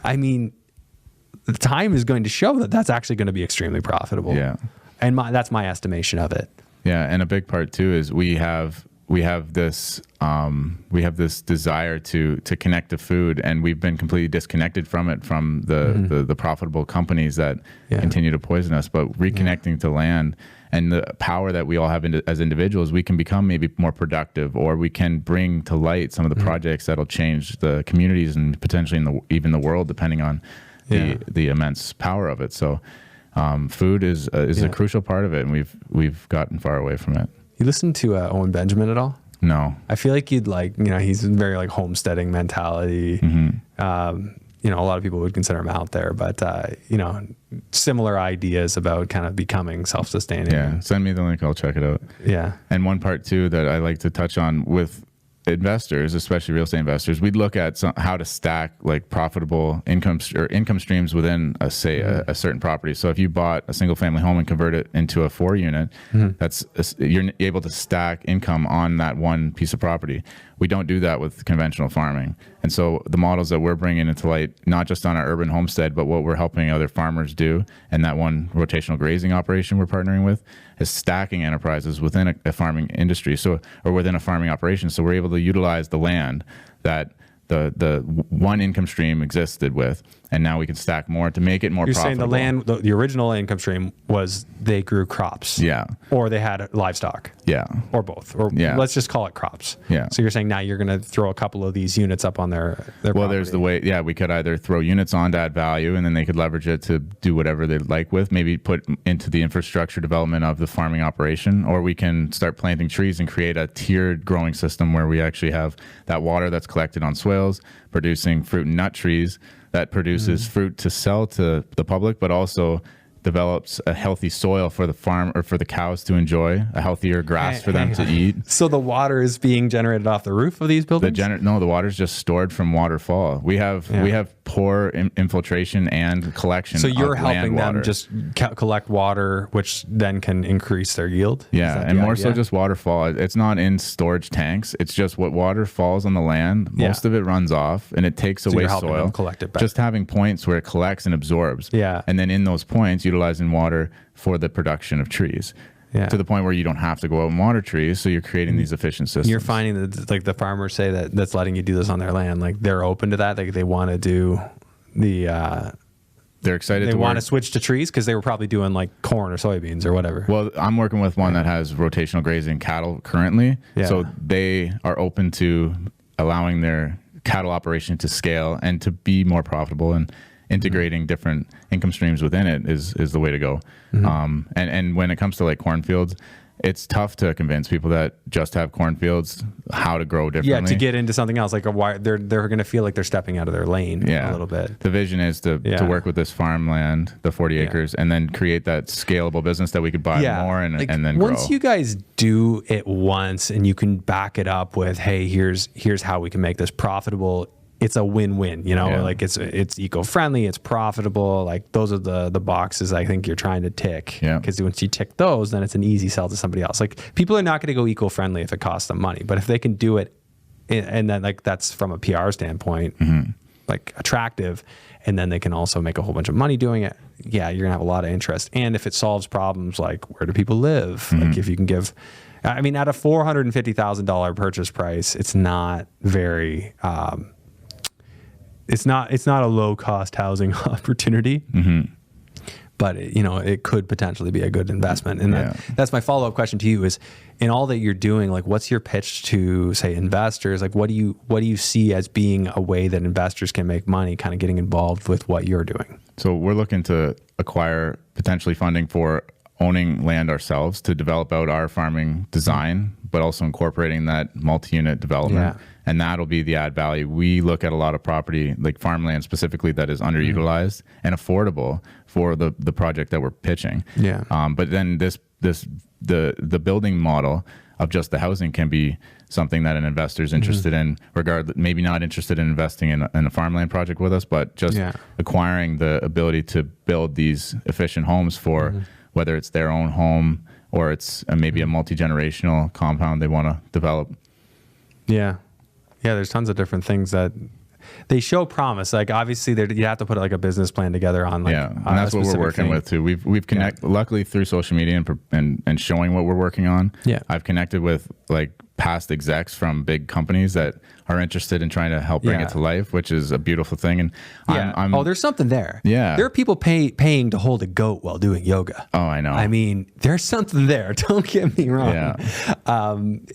I mean, the time is going to show that that's actually going to be extremely profitable. And that's my estimation of it. And a big part too is we have this desire to connect to food, and we've been completely disconnected from it, from the profitable companies that continue to poison us. But reconnecting to land and the power that we all have as individuals, we can become maybe more productive, or we can bring to light some of the projects that'll change the communities and potentially even the world, depending on the immense power of it. So food is a crucial part of it, and we've gotten far away from it. You listen to Owen Benjamin at all? No. I feel like you'd like, he's very like homesteading mentality. A lot of people would consider him out there, but similar ideas about kind of becoming self-sustaining. Yeah. Send me the link. I'll check it out. Yeah. And one part too that I like to touch on with investors, especially real estate investors, we'd look at how to stack like profitable income streams within a certain property. So if you bought a single family home and convert it into a 4-unit, you're able to stack income on that one piece of property. We don't do that with conventional farming. And so the models that we're bringing into light, not just on our urban homestead, but what we're helping other farmers do, and that one rotational grazing operation we're partnering with, is stacking enterprises within a farming industry, or within a farming operation. So we're able to utilize the land that the one income stream existed with, and now we can stack more to make it more profitable. You're saying the land, the original income stream was they grew crops. Or they had livestock. Or both. Or let's just call it crops. So you're saying now you're going to throw a couple of these units up on their well, property. There's the way, we could either throw units on to add value, and then they could leverage it to do whatever they'd like with, maybe put into the infrastructure development of the farming operation, or we can start planting trees and create a tiered growing system where we actually have that water that's collected on swales, producing fruit and nut trees that produces fruit to sell to the public, but also develops a healthy soil for the farm or for the cows to enjoy, a healthier grass for them to eat. So the water is being generated off the roof of these buildings? No, the water is just stored from waterfall. We have poor infiltration and collection. So you're of helping land them water. just collect water, which then can increase their yield? And more so just waterfall. It's not in storage tanks. It's just what water falls on the land. Most of it runs off, and it takes away soil. Collect it back. Just having points where it collects and absorbs. And then in those points, utilizing water for the production of trees. To the point where you don't have to go out and water trees, so you're creating these efficient systems. You're finding that, like, the farmers say that's letting you do this on their land. Like, they're open to that. Like, they want to do they're excited. They want to switch to trees because they were probably doing like corn or soybeans or whatever. Well, I'm working with one that has rotational grazing cattle currently, so they are open to allowing their cattle operation to scale and to be more profitable, and integrating different income streams within it is the way to go. And when it comes to like cornfields, it's tough to convince people that just have cornfields how to grow differently. To get into something else, like they're going to feel like they're stepping out of their lane a little bit. The vision is to work with this farmland, the 40 acres, and then create that scalable business that we could buy more and then grow. Once you guys do it once and you can back it up with, hey, here's how we can make this profitable, it's a win-win, like it's eco-friendly, it's profitable. Like those are the boxes I think you're trying to tick. Because once you tick those, then it's an easy sell to somebody else. Like people are not going to go eco-friendly if it costs them money, but if they can do it, and then like that's from a PR standpoint, like attractive, and then they can also make a whole bunch of money doing it, yeah, you're gonna have a lot of interest. And if it solves problems like where do people live, like if you can give, I mean, at a $450,000 purchase price, it's not very, it's not a low cost housing opportunity. But it could potentially be a good investment. And that's my follow-up question to you is, in all that you're doing, like, what's your pitch to, say, investors? Like, what do you see as being a way that investors can make money, kind of getting involved with what you're doing? So we're looking to acquire potentially funding for owning land ourselves to develop out our farming design, but also incorporating that multi-unit development. And that'll be the add value. We look at a lot of property, like farmland specifically, that is underutilized and affordable for the project that we're pitching. But then the building model of just the housing can be something that an investor is interested in, maybe not interested in investing in a farmland project with us, but just acquiring the ability to build these efficient homes for whether it's their own home or it's maybe a multi-generational compound they want to develop. Yeah, there's tons of different things that they show promise. Like, obviously, you have to put like a business plan together on, like, and that's what we're working with too. We've connected, luckily, through social media and showing what we're working on. I've connected with like past execs from big companies that are interested in trying to help bring it to life, which is a beautiful thing. And there's something there. There are people paying to hold a goat while doing yoga. Oh, I know. I mean, there's something there. Don't get me wrong.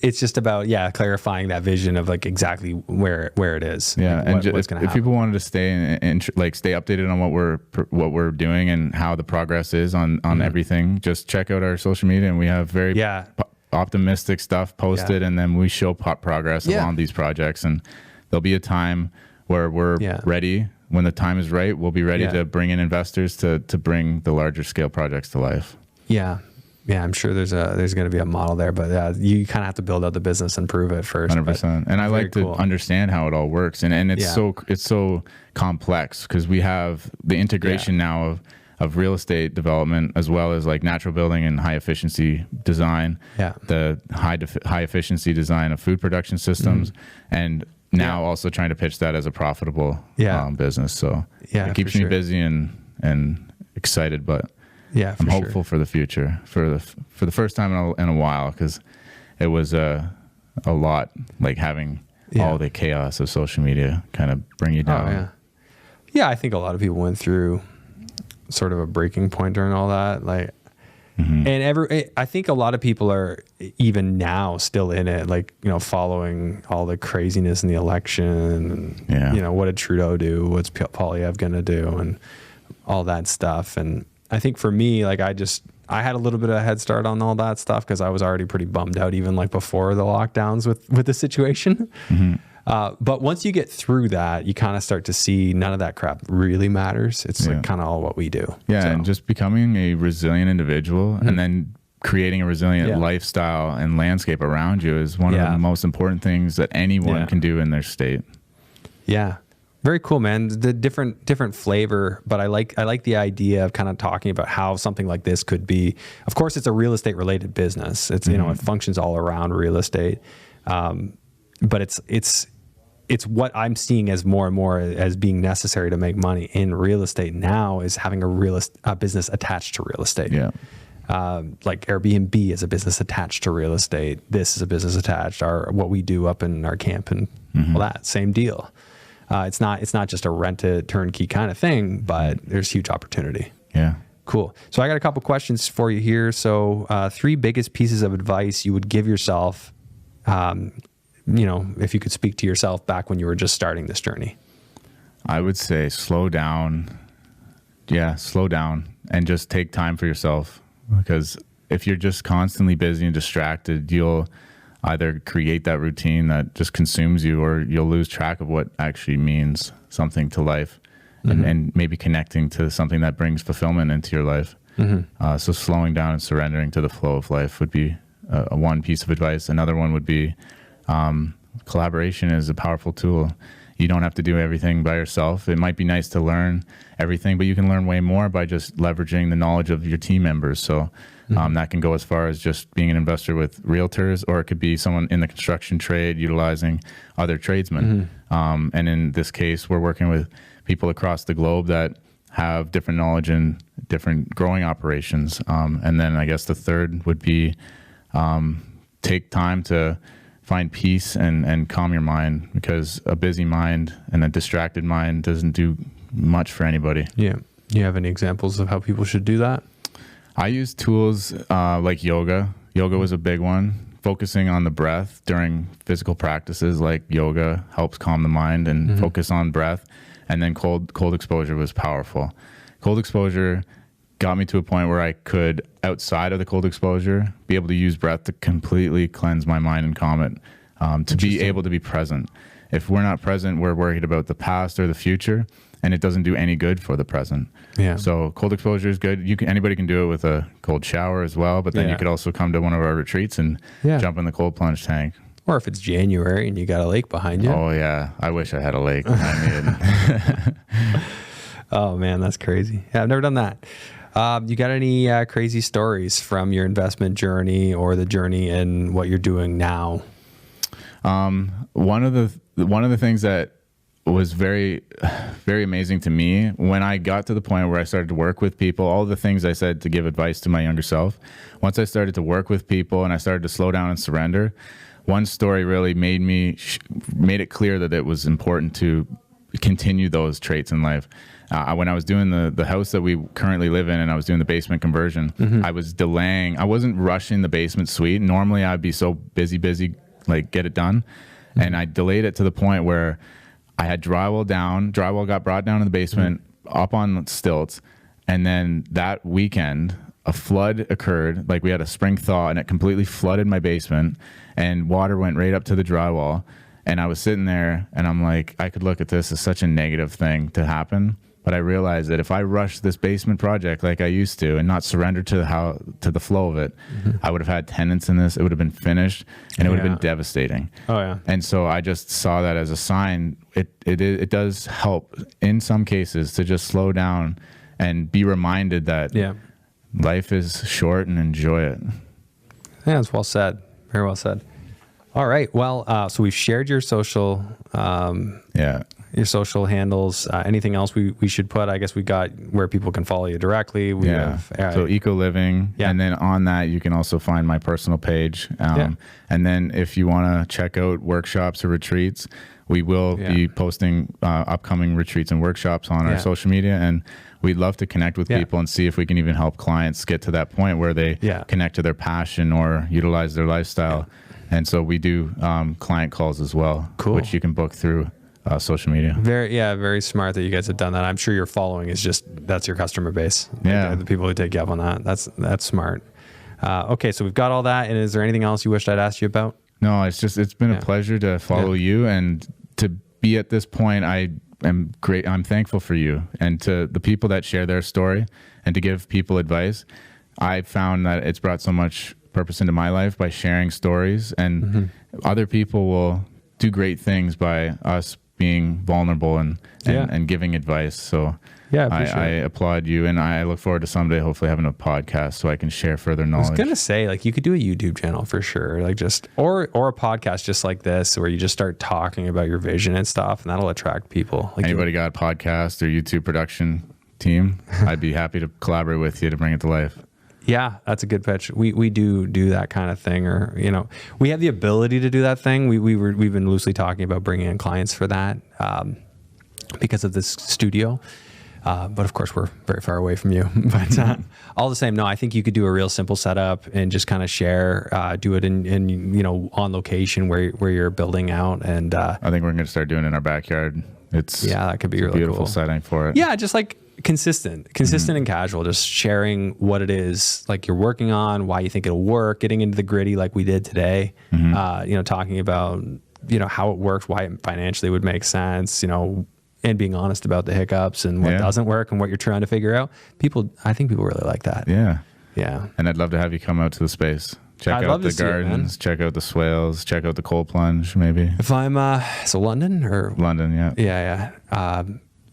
It's just about clarifying that vision of like exactly where it is. And what's going to happen. If people wanted to stay and stay updated on what we're doing and how the progress is on everything, just check out our social media, and we have very optimistic stuff posted, and then we show progress along these projects. And there'll be a time where we're ready. When the time is right, we'll be ready to bring in investors to bring the larger scale projects to life. I'm sure there's going to be a model there, but you kind of have to build out the business and prove it first. 100%. And I like to understand how it all works, and it's so complex because we have the integration now of real estate development, as well as like natural building and high efficiency design, the high efficiency design of food production systems, and now also trying to pitch that as a profitable business. So it keeps me busy and excited, but I'm hopeful for the future, for the first time in a while, because it was a lot, like having all the chaos of social media kind of bring you down. I think a lot of people went through sort of a breaking point during all that, like, and I think a lot of people are even now still in it, like, following all the craziness in the election, and what did Trudeau do, what's Poilievre gonna do, and all that stuff. And I think for me, like, I had a little bit of a head start on all that stuff because I was already pretty bummed out even like before the lockdowns with the situation. But once you get through that, you kind of start to see none of that crap really matters. It's like kind of all what we do. And just becoming a resilient individial and then creating a resilient lifestyle and landscape around you is one of the most important things that anyone can do in their state. Very cool, man. The different flavor, but I like the idea of kind of talking about how something like this could be. Of course, it's a real estate related business. It's it functions all around real estate, but it's what I'm seeing as more and more as being necessary to make money in real estate now is having a business attached to real estate. Like Airbnb is a business attached to real estate. This is a business attached. What we do up in our camp and all that, same deal. It's not just a rented turnkey kind of thing, but there's huge opportunity. Cool. So I got a couple questions for you here. So 3 biggest pieces of advice you would give yourself, if you could speak to yourself back when you were just starting this journey. I would say slow down. Slow down and just take time for yourself, because if you're just constantly busy and distracted, you'll either create that routine that just consumes you, or you'll lose track of what actually means something to life, and maybe connecting to something that brings fulfillment into your life. So slowing down and surrendering to the flow of life would be one piece of advice. Another one would be collaboration is a powerful tool. You don't have to do everything by yourself. It might be nice to learn everything, but you can learn way more by just leveraging the knowledge of your team members. So that can go as far as just being an investor with realtors, or it could be someone in the construction trade utilizing other tradesmen. And in this case, we're working with people across the globe that have different knowledge in different growing operations. And then I guess the third would be take time to find peace and calm your mind, because a busy mind and a distracted mind doesn't do much for anybody. Yeah. You have any examples of how people should do that? I use tools like yoga. Yoga was a big one. Focusing on the breath during physical practices like yoga helps calm the mind and focus on breath. And then cold exposure was powerful. Cold exposure got me to a point where I could, outside of the cold exposure, be able to use breath to completely cleanse my mind and calm it, to be able to be present. If we're not present, we're worried about the past or the future, and it doesn't do any good for the present. Yeah. So cold exposure is good. Anybody can do it with a cold shower as well, but then you could also come to one of our retreats and jump in the cold plunge tank. Or if it's January and you got a lake behind you. Oh yeah, I wish I had a lake behind me. Oh man, that's crazy. Yeah, I've never done that. You got any crazy stories from your investment journey or the journey in what you're doing now? One of the things that was very, very amazing to me when I got to the point where I started to work with people, all the things I said to give advice to my younger self, once I started to work with people and I started to slow down and surrender, one story really made it clear that it was important to continue those traits in life. When I was doing the house that we currently live in and I was doing the basement conversion, I was delaying. I wasn't rushing the basement suite. Normally I'd be so busy, like get it done. And I delayed it to the point where I had drywall got brought down in the basement up on stilts. And then that weekend, a flood occurred. Like we had a spring thaw and it completely flooded my basement and water went right up to the drywall. And I was sitting there and I'm like, I could look at this as such a negative thing to happen. But I realized that if I rushed this basement project like I used to and not surrender to the flow of it, I would have had tenants in this. It would have been finished and it would have been devastating. Oh yeah. And so I just saw that as a sign. It does help in some cases to just slow down and be reminded that life is short and enjoy it. Yeah, that's well said. Very well said. All right. Well, so we've shared your social, your social handles. Anything else we should put? I guess we got where people can follow you directly. We have, so Eco Living. Yeah. And then on that, you can also find my personal page. And then if you want to check out workshops or retreats, we will be posting upcoming retreats and workshops on our social media. And we'd love to connect with people and see if we can even help clients get to that point where they connect to their passion or utilize their lifestyle. And so we do client calls as well, which you can book through social media. Very smart that you guys have done that. I'm sure your following is that's your customer base. The people who take you up on that. That's smart. Okay, so we've got all that. And is there anything else you wished I'd asked you about? No, it's been a pleasure to follow you and to be at this point. I'm great. I'm thankful for you and to the people that share their story and to give people advice. I found that it's brought so much purpose into my life by sharing stories, and other people will do great things by us being vulnerable and giving advice. So I applaud you, and I look forward to someday hopefully having a podcast so I can share further knowledge. I was gonna say, like, you could do a YouTube channel for sure, like or a podcast just like this where you just start talking about your vision and stuff, and that'll attract people. Like, anybody got a podcast or YouTube production team? I'd be happy to collaborate with you to bring it to life. Yeah, that's a good pitch. We do that kind of thing, or we have the ability to do that thing. We've been loosely talking about bringing in clients for that because of this studio, but of course we're very far away from you. But all the same, no, I think you could do a real simple setup and just kind of share, do it in on location where you're building out, and I think we're going to start doing it in our backyard. That could be really beautiful cool setting for it. Yeah, just like consistent and casual, just sharing what it is like you're working on, why you think it'll work, getting into the gritty like we did today, talking about how it works, why it financially would make sense, and being honest about the hiccups and what doesn't work and what you're trying to figure out. I think people really like that. Yeah. And I'd love to have you come out to the space. Check I'd out love the to see it, man. gardens, check out the swales, check out the cold plunge, maybe. If I'm, so London or? London, yeah. Yeah.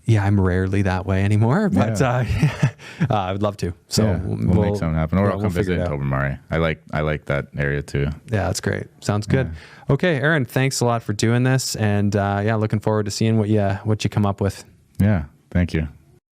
Yeah, I'm rarely that way anymore, but I would love to. So Yeah, we'll make something happen. Or I'll come visit in out. Tobermory. I like that area too. Yeah, that's great. Sounds good. Okay, Arron, thanks a lot for doing this, and looking forward to seeing what you come up with. Yeah, thank you.